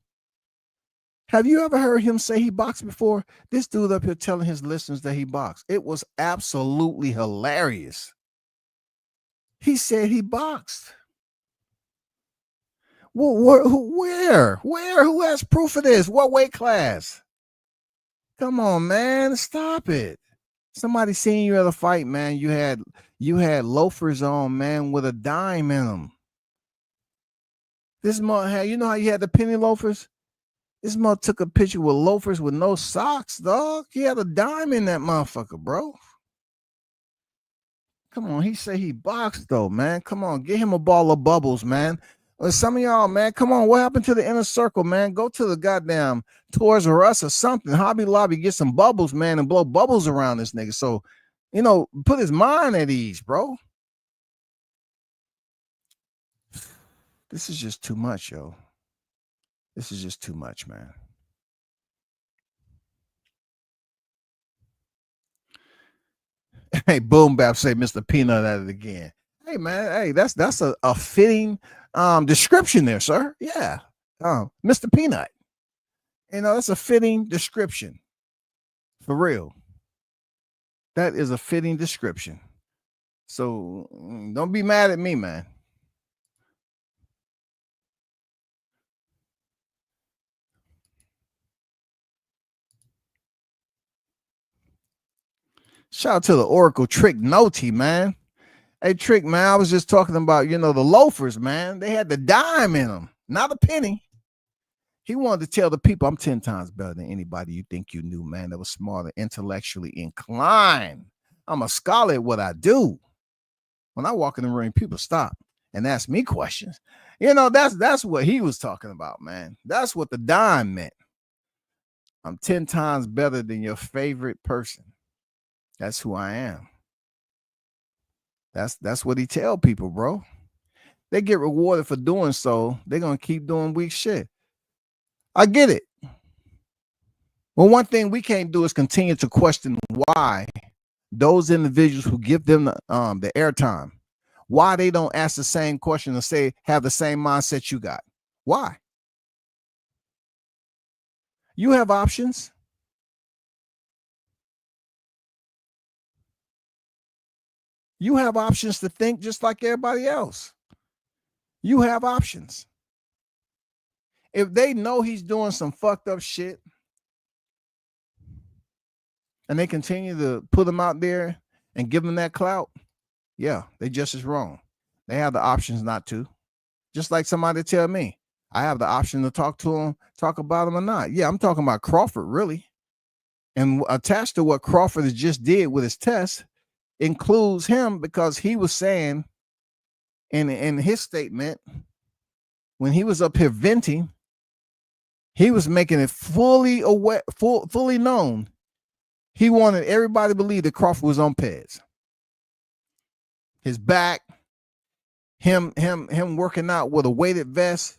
Have you ever heard him say he boxed before? This dude up here telling his listeners that he boxed. It was absolutely hilarious. He said he boxed. Well, where? Who has proof of this? What weight class? Come on, man. Stop it. Somebody seen you at a fight, man. You had loafers on, man, with a dime in them. This mother had, you know how you had the penny loafers? This mother took a picture with loafers with no socks, dog. He had a dime in that motherfucker, bro. Come on, he said he boxed though, man. Come on, get him a ball of bubbles, man. Some of y'all, man, come on. What happened to the inner circle, man? Go to the goddamn Toys R Us or something. Hobby Lobby, get some bubbles, man, and blow bubbles around this nigga. So, you know, put his mind at ease, bro. This is just too much, yo. This is just too much, man. Hey, Boom Bap say Mr. Peanut at it again. Hey, man, hey, that's a fitting description there, sir. Yeah. Mr. Peanut. You know, that's a fitting description. For real. That is a fitting description. So don't be mad at me, man. Shout out to the Oracle Trick Noti, man. Hey, Trick, man, I was just talking about, you know, the loafers, man. They had the dime in them, not a penny. He wanted to tell the people, I'm 10 times better than anybody you think you knew, man, that was smarter, intellectually inclined. I'm a scholar at what I do. When I walk in the room, people stop and ask me questions. You know, that's what he was talking about, man. That's what the dime meant. I'm 10 times better than your favorite person. That's who I am. That's what he tell people, bro. They get rewarded for doing so. They're going to keep doing weak shit. I get it. Well, one thing we can't do is continue to question why those individuals who give them the airtime, why they don't ask the same question and say, have the same mindset you got. Why? You have options. You have options to think just like everybody else. You have options. If they know he's doing some fucked up shit and they continue to put him out there and give him that clout, yeah, they just as wrong. They have the options not to. Just like somebody tell me, I have the option to talk to him, talk about him or not. Yeah, I'm talking about Crawford, really. And attached to what Crawford has just did with his test includes him, because he was saying in his statement, when he was up here venting, he was making it fully known. He wanted everybody to believe that Crawford was on PEDS. His back, him working out with a weighted vest.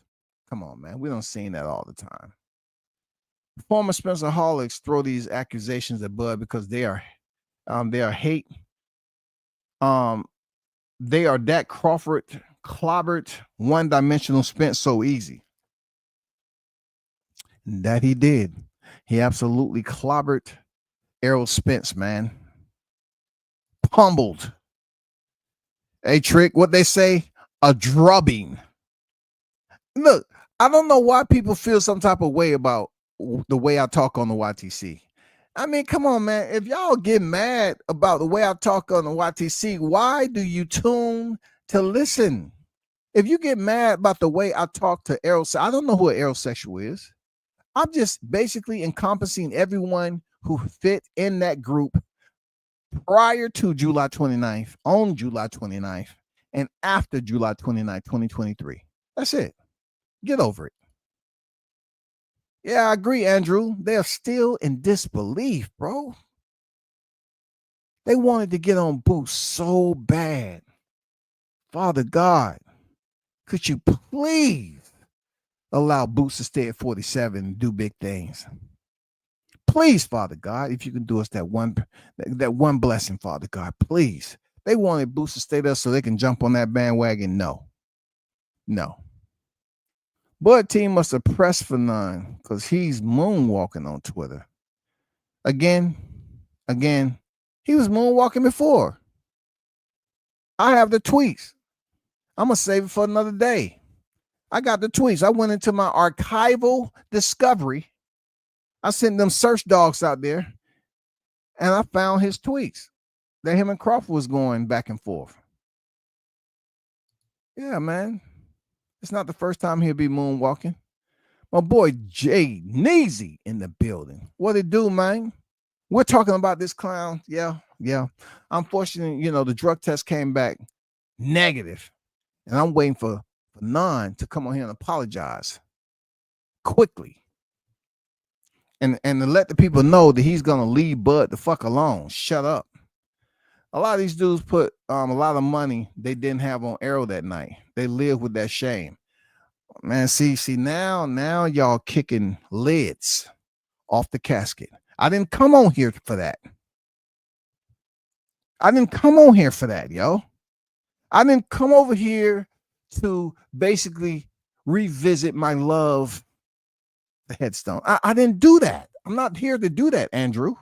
Come on, man. We don't see that all the time. Former Spencer Holics throw these accusations at Bud because they are hate. They are that Crawford clobbered one-dimensional Spence so easy. That he did. He absolutely clobbered Errol Spence, man. Pummeled. A trick, what they say, a drubbing. Look, I don't know why people feel some type of way about the way I talk on the YTC. I mean, come on, man. If y'all get mad about the way I talk on the YTC, why do you tune to listen? If you get mad about the way I talk to aerosexual, I don't know who an aerosexual is. I'm just basically encompassing everyone who fit in that group prior to July 29th, on July 29th, and after July 29th, 2023. That's it. Get over it. Yeah, I agree, Andrew. They're still in disbelief, bro. They wanted to get on Boost so bad. Father God, could you please allow Boost to stay at 47 and do big things? Please, Father God, if you can do us that one blessing, Father God, please. They wanted Boost to stay there so they can jump on that bandwagon. No. Bud Team must have pressed for none because he's moonwalking on Twitter. Again, he was moonwalking before. I have the tweets. I'm going to save it for another day. I got the tweets. I went into my archival discovery. I sent them search dogs out there, and I found his tweets that him and Crawford was going back and forth. Yeah, man. It's not the first time he'll be moonwalking. My boy Jay Neezy in the building. What it do, man? We're talking about this clown. Yeah. Unfortunately, the drug test came back negative. And I'm waiting for None to come on here and apologize quickly. And to let the people know that he's going to leave Bud the fuck alone. Shut up. A lot of these dudes put a lot of money they didn't have on Arrow that night. They live with that shame. Man, see, now y'all kicking lids off the casket. I didn't come on here for that. Yo. I didn't come over here to basically revisit my love, the headstone. I didn't do that. I'm not here to do that, Andrew.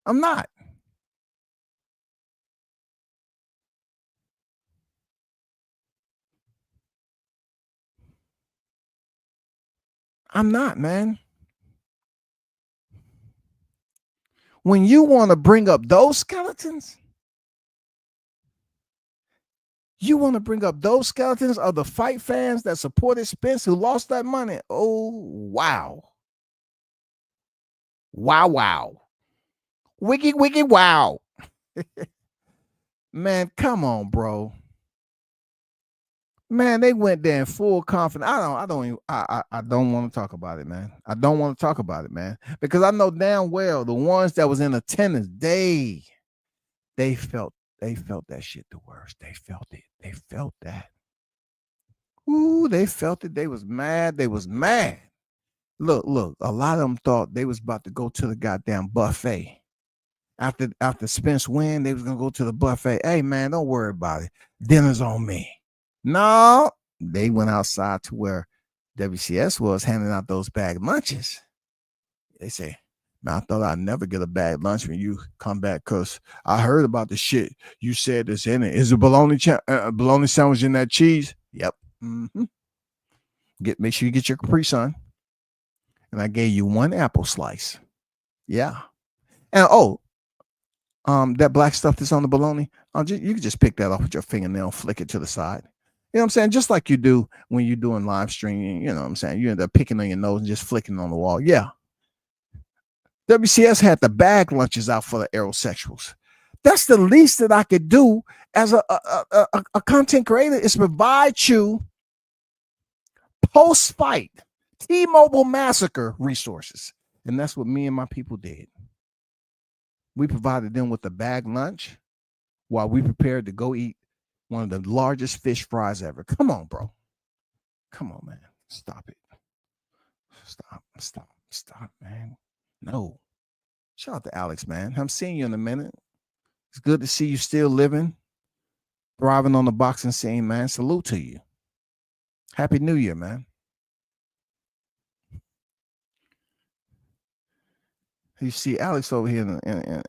I'm not. I'm not, man. When you want to bring up those skeletons, of the fight fans that supported Spence who lost that money. Oh, wow. Wow. Wiggy, wow. Man, come on, bro. Man, they went there in full confidence. I don't want to talk about it, man. I don't want to talk about it, man. Because I know damn well the ones that was in attendance, they felt that shit the worst. They felt it. They felt that. Ooh, they felt it. They was mad. Look, a lot of them thought they was about to go to the goddamn buffet. After Spence win, they was gonna go to the buffet. Hey man, don't worry about it. Dinner's on me. No, they went outside to where WCS was handing out those bag lunches. They say, man, I thought I'd never get a bag lunch when you come back because I heard about the shit you said that's in it. Is a bologna sandwich in that cheese? Yep. Mm-hmm. Make sure you get your Capri Sun. And I gave you one apple slice. Yeah. And that black stuff that's on the bologna, you can just pick that off with your fingernail and flick it to the side. You know what I'm saying? Just like you do when you're doing live streaming, you know what I'm saying? You end up picking on your nose and just flicking on the wall. Yeah. WCS had the bag lunches out for the aerosexuals. That's the least that I could do as a content creator is provide you post-fight T-Mobile massacre resources. And that's what me and my people did. We provided them with a bag lunch while we prepared to go eat one of the largest fish fries ever. Come on, bro. Come on, man. Stop it. Stop, man. No. Shout out to Alex, man. I'm seeing you in a minute. It's good to see you still living, thriving on the boxing scene, man. Salute to you. Happy New Year, man. You see Alex over here in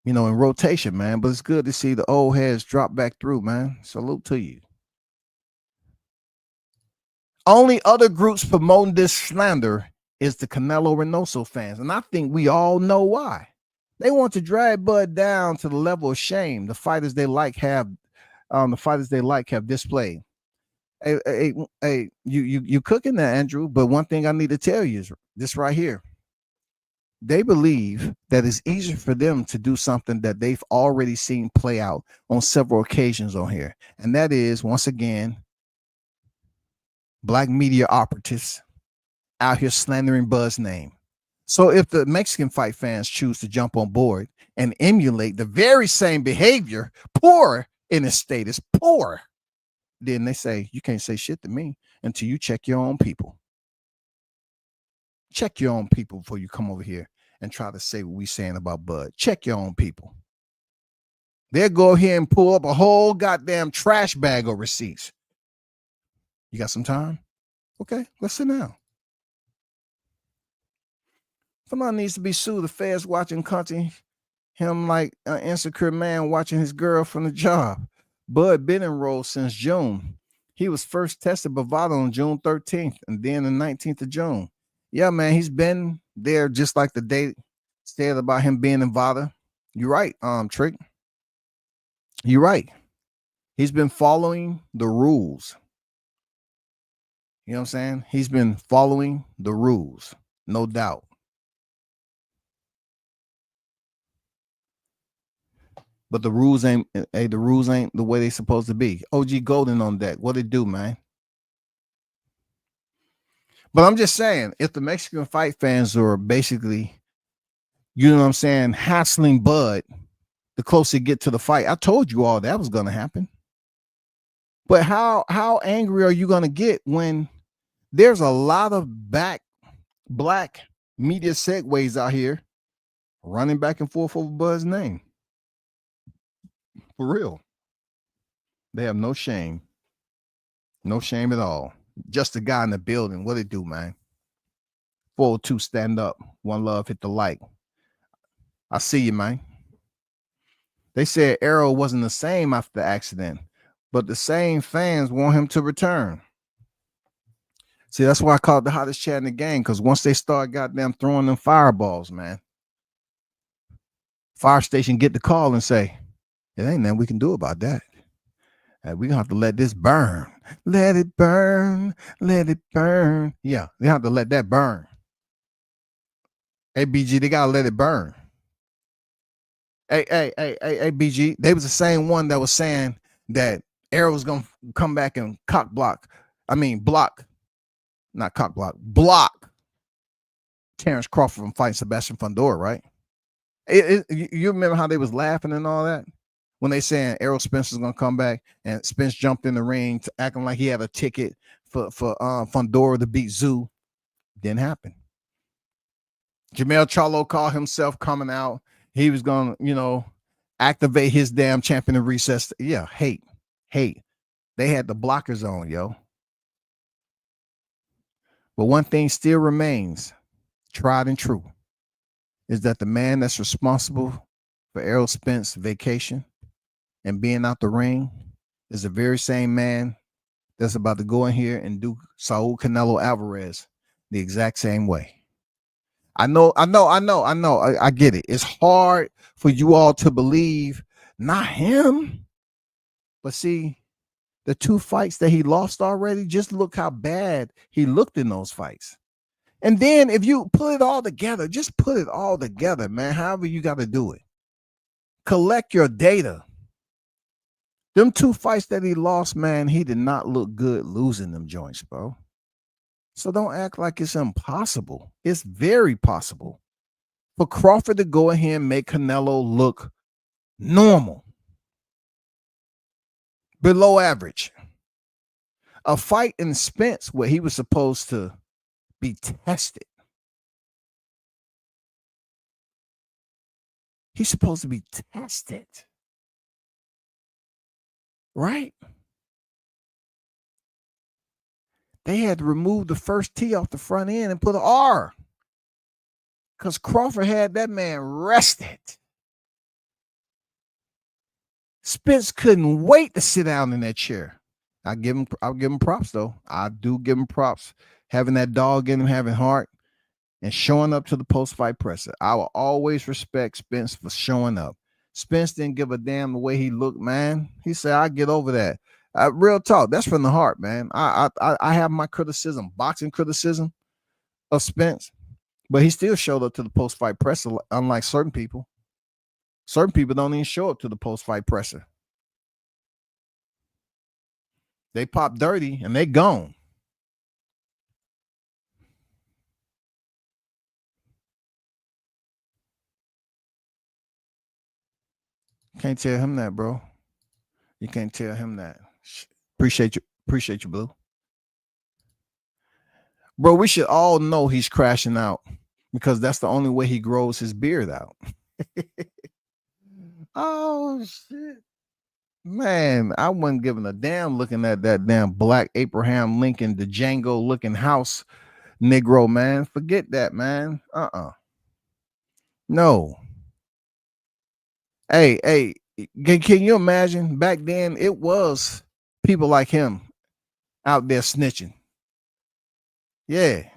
rotation, man. But it's good to see the old heads drop back through, man. Salute to you. Only other groups promoting this slander is the Canelo Reynoso fans. And I think we all know why. They want to drag Bud down to the level of shame the fighters they like have displayed. Hey, you cooking that, Andrew. But one thing I need to tell you is this right here. They believe that it's easier for them to do something that they've already seen play out on several occasions on here. And that is, once again, black media operatives out here slandering Bud's name. So if the Mexican fight fans choose to jump on board and emulate the very same behavior, poor in his status, poor, then they say, you can't say shit to me until you check your own people. Check your own people before you come over here and try to say what we saying about Bud. Check your own people. They'll go here and pull up a whole goddamn trash bag of receipts. You got some time? Okay, let's sit down. Somebody needs to be sued. The feds watching country him like an insecure man watching his girl from the job. Bud been enrolled since June. He was first tested by VADA on June 13th and then the 19th of June. Yeah, man, he's been there just like the date said about him being in VADA. You're right, Trick. You're right. He's been following the rules. You know what I'm saying? He's been following the rules, no doubt. But the rules ain't the way they supposed to be. OG Golden on deck. What it do, man? But I'm just saying, if the Mexican fight fans are basically, you know what I'm saying, hassling Bud, the closer you get to the fight. I told you all that was going to happen. But how angry are you going to get when there's a lot of black media segues out here running back and forth over Bud's name? For real. They have no shame. No shame at all. Just a guy in the building. What it do, man? 402, stand up. One love, hit the like. I see you, man. They said Arrow wasn't the same after the accident, but the same fans want him to return. See, that's why I call it the hottest chat in the game, because once they start goddamn throwing them fireballs, man, fire station get the call and say, it ain't nothing we can do about that. We're gonna have to let this burn. Let it burn. Let it burn. Yeah, they have to let that burn. Hey, BG, they gotta let it burn. Hey, BG, they was the same one that was saying that Arrow was gonna come back and block Terrence Crawford from fighting Sebastian Fundora, right? You remember how they was laughing and all that when they saying Errol Spence is gonna come back, and Spence jumped in the ring to acting like he had a ticket for Fundora to beat Zoo. Didn't happen. Jamel Charlo called himself coming out. He was gonna, activate his damn champion in recess. Yeah, hate. They had the blockers on, yo. But one thing still remains, tried and true, is that the man that's responsible for Errol Spence's vacation and being out the ring is the very same man that's about to go in here and do Saul Canelo Alvarez the exact same way. I know. I get it. It's hard for you all to believe, not him. But see, the two fights that he lost already, just look how bad he looked in those fights. And then if you put it all together, just put it all together, man, however you got to do it. Collect your data. Them two fights that he lost, man, he did not look good losing them joints, bro. So don't act like it's impossible. It's very possible for Crawford to go ahead and make Canelo look normal, below average. A fight in Spence where he was supposed to be tested. He's supposed to be tested. Right? They had to remove the first T off the front end and put an R. because Crawford had that man rested. Spence couldn't wait to sit down in that chair. I'll give him props though. I do give him props. Having that dog in him, having heart, and showing up to the post-fight presser. I will always respect Spence for showing up. Spence didn't give a damn the way he looked, man. He said, "I'll get over that." Real talk. That's from the heart, man. I have my criticism, boxing criticism of Spence, but he still showed up to the post-fight presser, unlike certain people. Certain people don't even show up to the post-fight presser. They pop dirty and they gone. Can't tell him that, bro. You can't tell him that. Appreciate you, Blue. Bro, we should all know he's crashing out because that's the only way he grows his beard out. Oh, shit. Man, I wasn't giving a damn looking at that damn black Abraham Lincoln, the Django looking house Negro, man. Forget that, man. No. Hey, can you imagine back then it was people like him out there snitching? Yeah.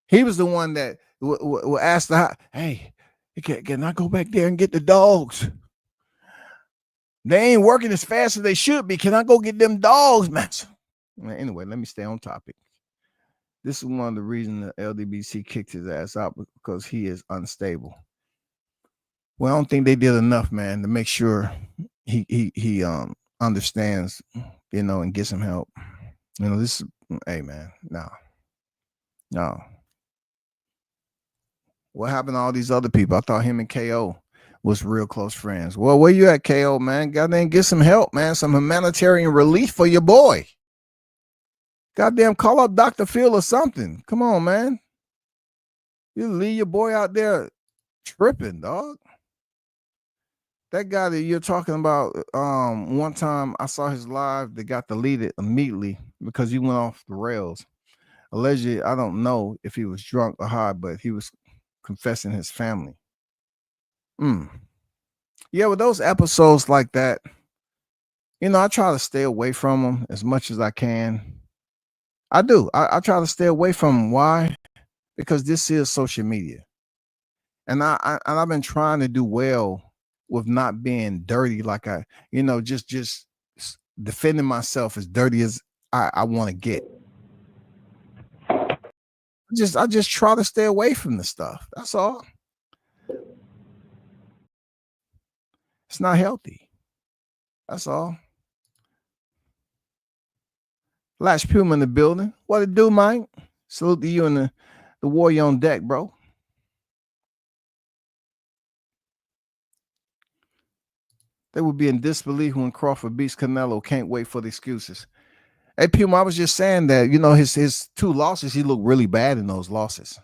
He was the one that will ask hey, can I go back there and get the dogs? They ain't working as fast as they should be. Can I go get them dogs, man? Anyway, let me stay on topic. This is one of the reasons the LDBC kicked his ass out, because he is unstable. Well, I don't think they did enough, man, to make sure he understands, and get some help. This, hey, man, no. What happened to all these other people? I thought him and KO was real close friends. Well, where you at, KO, man? Goddamn, get some help, man. Some humanitarian relief for your boy. Goddamn, call up Dr. Phil or something. Come on, man. You leave your boy out there tripping, dog. That guy that you're talking about, one time I saw his live that got deleted immediately because he went off the rails. Allegedly, I don't know if he was drunk or high, but he was confessing his family. Yeah, with those episodes like that, I try to stay away from them as much as I can. I do. I try to stay away from them. Why? Because this is social media. And I've been trying to do well with not being dirty, like just defending myself as dirty as I want to get. I just try to stay away from the stuff. That's all. It's not healthy. That's all. Lash Puma in the building. What it do, Mike? Salute to you and the warrior on deck, bro. They would be in disbelief when Crawford beats Canelo. Can't wait for the excuses. Hey, Puma, I was just saying that, his 2 losses, he looked really bad in those losses.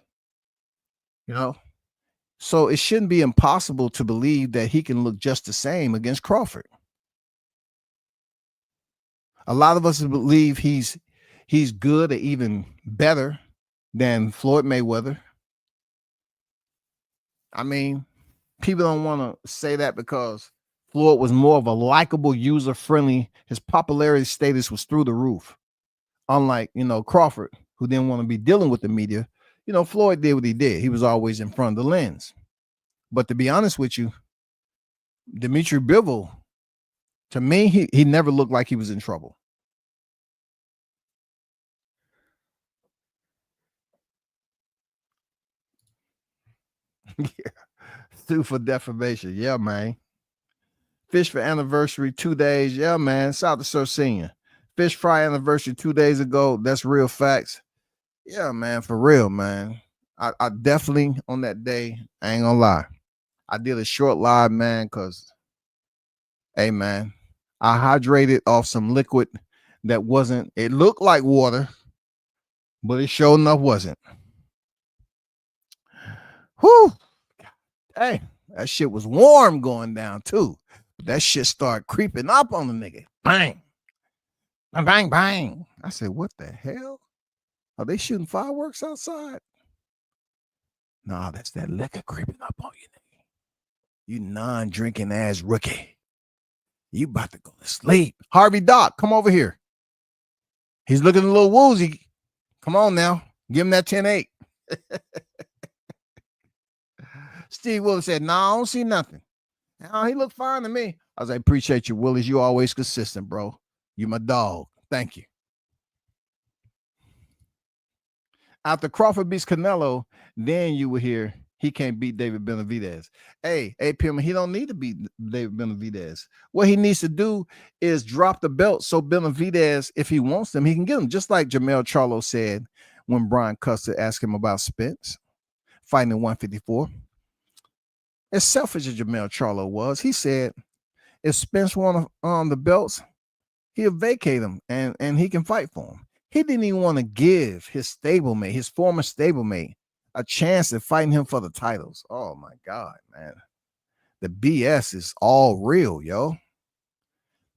So it shouldn't be impossible to believe that he can look just the same against Crawford. A lot of us believe he's good or even better than Floyd Mayweather. I mean, people don't want to say that because Floyd was more of a likable, user-friendly. His popularity status was through the roof. Unlike, Crawford, who didn't want to be dealing with the media. Floyd did what he did. He was always in front of the lens. But to be honest with you, Dimitri Bivol, to me, he never looked like he was in trouble. Yeah. Sue for defamation. Yeah, man. Fish for anniversary 2 days. Yeah, man. Shout out to Sir Senior. Fish fry anniversary 2 days ago. That's real facts. Yeah, man. For real, man. I definitely, on that day, I ain't gonna lie, I did a short live, man, because, hey, man, I hydrated off some liquid that wasn't, it looked like water, but it sure enough wasn't. Whew. Hey, that shit was warm going down, too. But that shit started creeping up on the nigga. Bang. Bang, bang, bang. I said, what the hell? Are they shooting fireworks outside? Nah, that's that liquor creeping up on you. You non-drinking ass rookie. You about to go to sleep. Harvey Doc, come over here. He's looking a little woozy. Come on now. Give him that 10-8. Steve Willis said, no, I don't see nothing. No, he looked fine to me. I was like, appreciate you, Willis. You always consistent, bro. You my dog. Thank you. After Crawford beats Canelo, then you will hear he can't beat David Benavidez. Hey, Pim, he don't need to beat David Benavidez. What he needs to do is drop the belt so Benavidez, if he wants them, he can get them. Just like Jermell Charlo said when Brian Custer asked him about Spence fighting in 154. As selfish as Jermell Charlo was, he said if Spence won the belts, he'll vacate them and he can fight for them. He didn't even want to give his stablemate, his former stablemate, a chance at fighting him for the titles. Oh my God, man. The BS is all real, yo.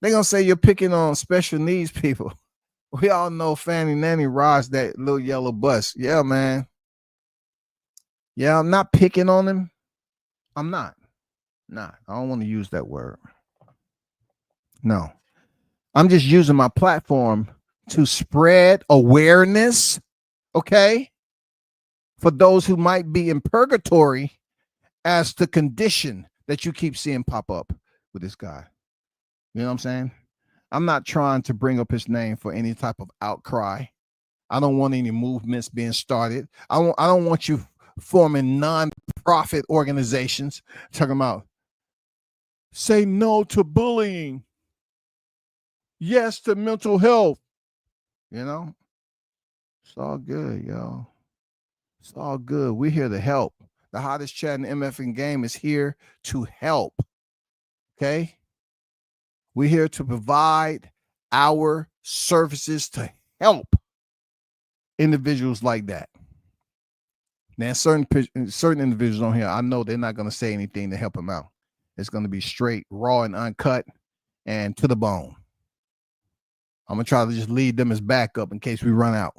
They're gonna say you're picking on special needs people. We all know Fanny Nanny rides that little yellow bus. Yeah, man. Yeah, I'm not picking on him. I'm not. Nah, I don't want to use that word. No. I'm just using my platform to spread awareness, okay, for those who might be in purgatory as the condition that you keep seeing pop up with this guy. You know what I'm saying? I'm not trying to bring up his name for any type of outcry. I don't want any movements being started. I don't want you forming non-profit organizations talking about say no to bullying, yes to mental health. You know, it's all good, yo. It's all good. We're here to help. The hottest chat in the MFing game is here to help. Okay? We're here to provide our services to help individuals like that. Now, certain individuals on here, I know they're not going to say anything to help them out. It's going to be straight, raw, and uncut, and to the bone. I'm going to try to just lead them as backup in case we run out.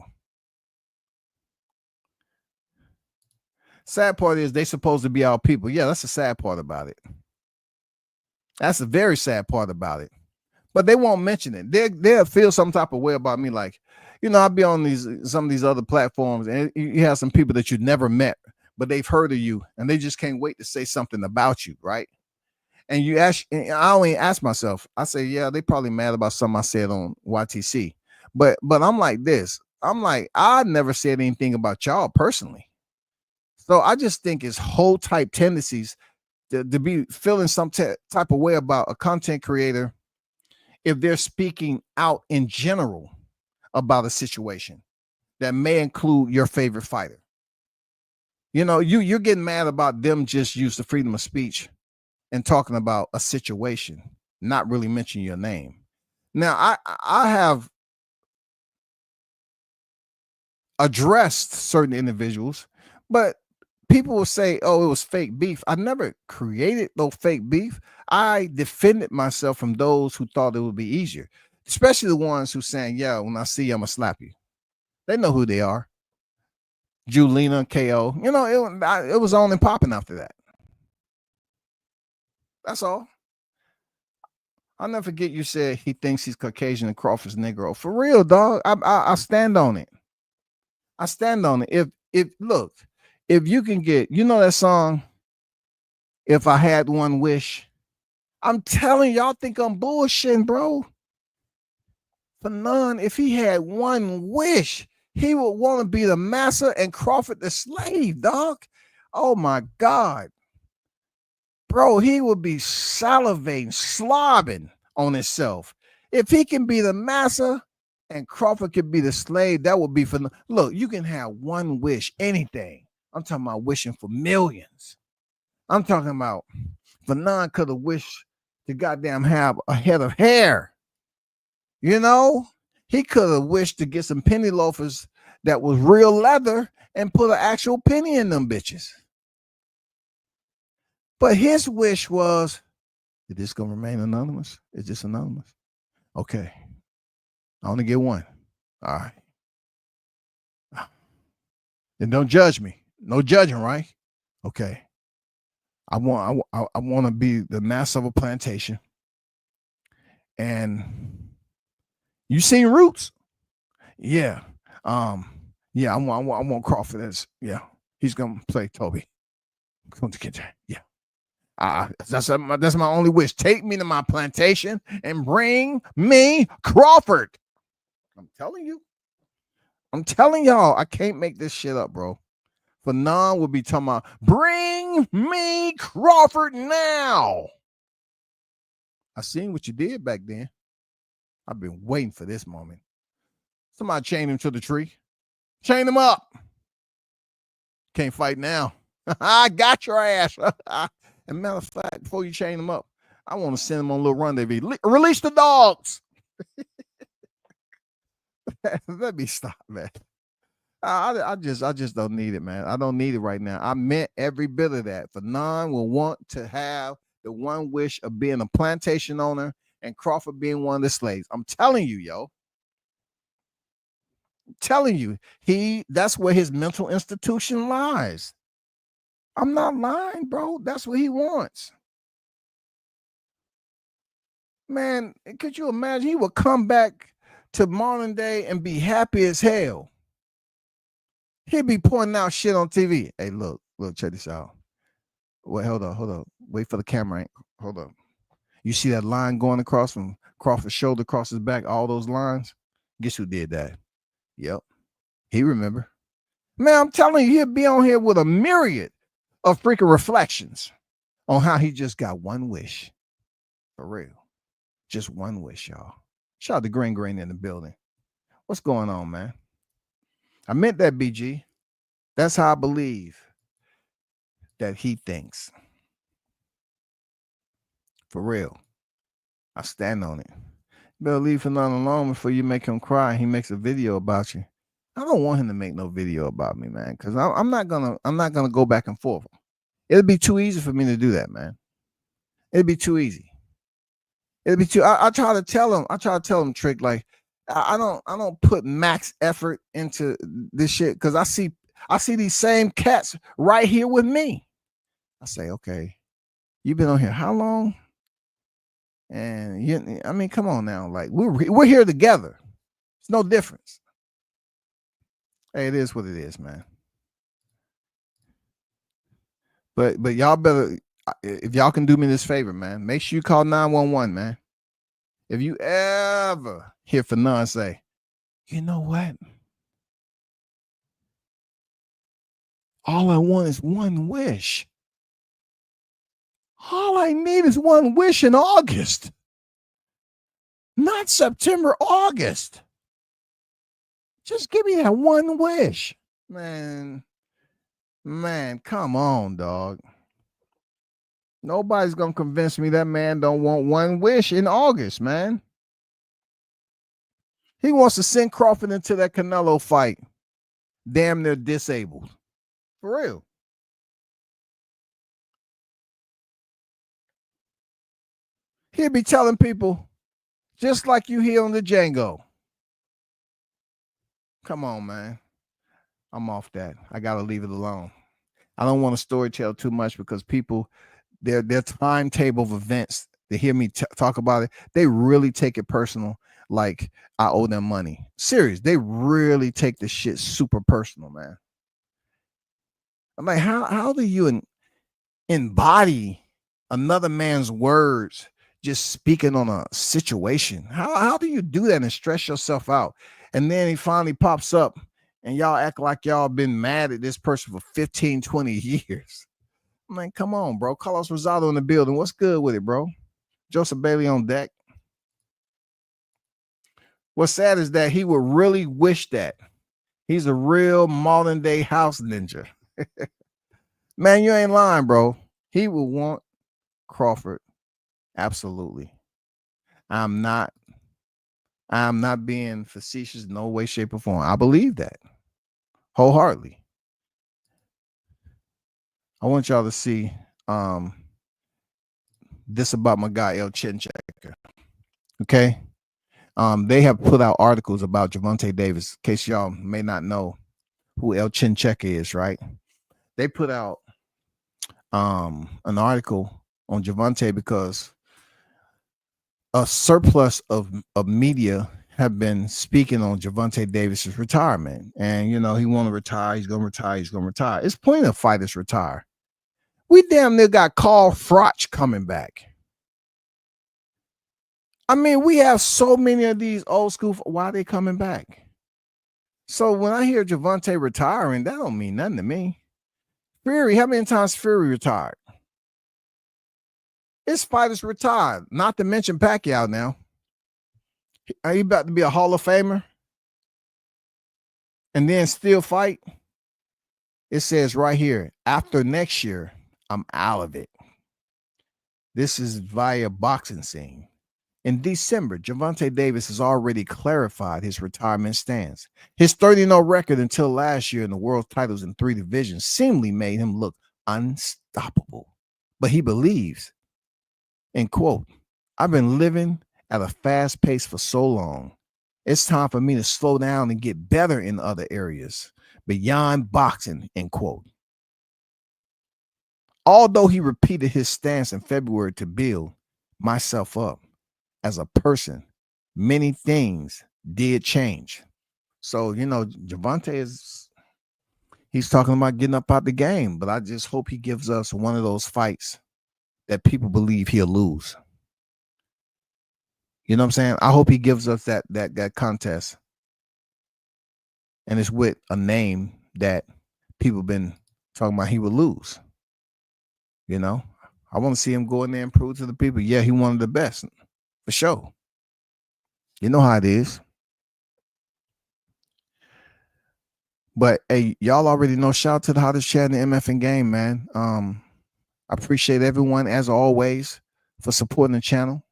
Sad part is they supposed to be our people. Yeah, that's the sad part about it. That's a very sad part about it. But they won't mention it. They'll feel some type of way about me. Like, you know, I'll be on some of these other platforms and you have some people that you've never met, but they've heard of you and they just can't wait to say something about you, right? And I only ask myself, I say, yeah, they probably mad about something I said on YTC. But I'm like this. I'm like, I never said anything about y'all personally. So I just think it's whole type tendencies to be feeling some type of way about a content creator if they're speaking out in general about a situation that may include your favorite fighter. You know, you're getting mad about them just use the freedom of speech and talking about a situation, not really mentioning your name. Now, I have addressed certain individuals, but people will say, oh, it was fake beef. I never created no fake beef. I defended myself from those who thought it would be easier, especially the ones who saying, yeah, when I see you, I'm going to slap you. They know who they are. Julina, KO. You know, it was on and popping after that. That's all. I'll never forget you said he thinks he's Caucasian and Crawford's Negro. For real, dog. I stand on it. I stand on it. If you can get, you know that song, If I Had One Wish? I'm telling y'all think I'm bullshitting, bro. For none, if he had one wish, he would want to be the master and Crawford the slave, dog. Oh my God. Bro, he would be salivating, slobbing on himself. If he can be the master and Crawford could be the slave, that would be for, look, you can have one wish, anything. I'm talking about wishing for millions. I'm talking about Fanon could have wished to goddamn have a head of hair. You know, he could have wished to get some penny loafers that was real leather and put an actual penny in them bitches. But his wish was, is this going to remain anonymous? Is this anonymous? Okay. I only get one. All right. And don't judge me. No judging, right? Okay. I want to be the master of a plantation. And you seen Roots? Yeah. Yeah, I want Crawford as, yeah. He's gonna play Toby. Yeah. That's my only wish. Take me to my plantation and bring me Crawford. I'm telling you. I'm telling y'all, I can't make this shit up, bro. Fanon will be talking about, bring me Crawford now. I seen what you did back then. I've been waiting for this moment. Somebody chain him to the tree. Chain him up. Can't fight now. I got your ass. And matter of fact, before you chain him up, I want to send him on a little rendezvous. Release the dogs. Let me stop, man. I just don't need it, man. I don't need it right now. I meant every bit of that. Fanon will want to have the one wish of being a plantation owner and Crawford being one of the slaves. I'm telling you, yo. I'm telling you, that's where his mental institution lies. I'm not lying, bro. That's what he wants. Man, could you imagine? He would come back to modern day and be happy as hell. He'd be pointing out shit on TV. Hey, look, check this out. Wait, hold on. Wait for the camera. Hold up. You see that line going across from Crawford's shoulder across his back, all those lines? Guess who did that? Yep. He remember. Man, I'm telling you, he'll be on here with a myriad of freaking reflections on how he just got one wish. For real. Just one wish, y'all. Shout out to Green in the building. What's going on, man? I meant that, BG. That's how I believe that he thinks. For real. I stand on it. You better leave Fanon alone before you make him cry. He makes a video about you. I don't want him to make no video about me, man, because I'm not gonna go back and forth. It'll be too easy for me to do that, man. It'll be too easy. It'll be too. I try to tell him, Trick, like I don't put max effort into this shit because I see these same cats right here with me. I say, okay, you've been on here how long? And I mean, come on now, like we're here together. It's no difference. Hey, it is what it is, man. But y'all better, if y'all can do me this favor, man, make sure you call 911, man. If you ever hear Fanon say, you know what? All I want is one wish. All I need is one wish in August. Not September, August. Just give me that one wish. Man, come on, dog. Nobody's going to convince me that man don't want one wish in August, man. He wants to send Crawford into that Canelo fight. Damn near disabled. For real. He'll be telling people, just like you hear on the Django. Come on, man. I'm off that. I got to leave it alone. I don't want to storytell too much because people, their timetable of events, they hear me talk about it, they really take it personal, like I owe them money. Serious. They really take the shit super personal, man. I'm like, how do you embody another man's words just speaking on a situation? How do you do that and stress yourself out? And then he finally pops up and y'all act like y'all been mad at this person for 15, 20 years. I'm like, come on, bro. Carlos Rosado in the building. What's good with it, bro? Joseph Bailey on deck. What's sad is that he would really wish that. He's a real modern day house ninja. Man, you ain't lying, bro. He would want Crawford. Absolutely. I'm not being facetious in no way, shape, or form. I believe that wholeheartedly. I want y'all to see this about my guy El Chinchecker. Okay. They have put out articles about Gervonta Davis, in case y'all may not know who El Chinchecker is, right? they put out an article on Gervonta because a surplus of media have been speaking on Gervonta Davis's retirement. And, you know, he want to retire. He's going to retire. He's going to retire. It's plenty of fighters retire. We damn near got Carl Froch coming back. I mean, we have so many of these old school. Why are they coming back? So when I hear Gervonta retiring, that don't mean nothing to me. Fury, how many times Fury retired? His fighters retired, not to mention Pacquiao now. Are you about to be a Hall of Famer and then still fight? It says right here, after next year, I'm out of it. This is via Boxing Scene. In December, Gervonta Davis has already clarified his retirement stance. His 30-0 record until last year in the world titles in 3 divisions seemingly made him look unstoppable. But he believes, and quote, I've been living at a fast pace for so long. It's time for me to slow down and get better in other areas beyond boxing, end quote. Although he repeated his stance in February to build myself up as a person, many things did change. So, you know, Gervonta he's talking about getting up out the game, but I just hope he gives us one of those fights that people believe he'll lose. You know what I'm saying? I hope he gives us that contest. And it's with a name that people been talking about he would lose. You know, I want to see him go in there and prove to the people, yeah, he one of the best. For sure. You know how it is. But hey, y'all already know, shout out to the hottest chat in the MFN game, man. I appreciate everyone, as always, for supporting the channel.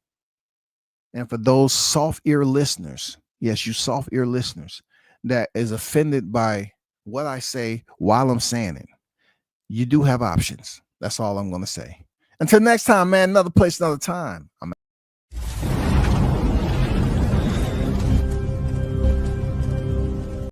And for those soft ear listeners, yes, you soft ear listeners, that is offended by what I say while I'm saying it, you do have options. That's all I'm going to say. Until next time, man, another place, another time. I'm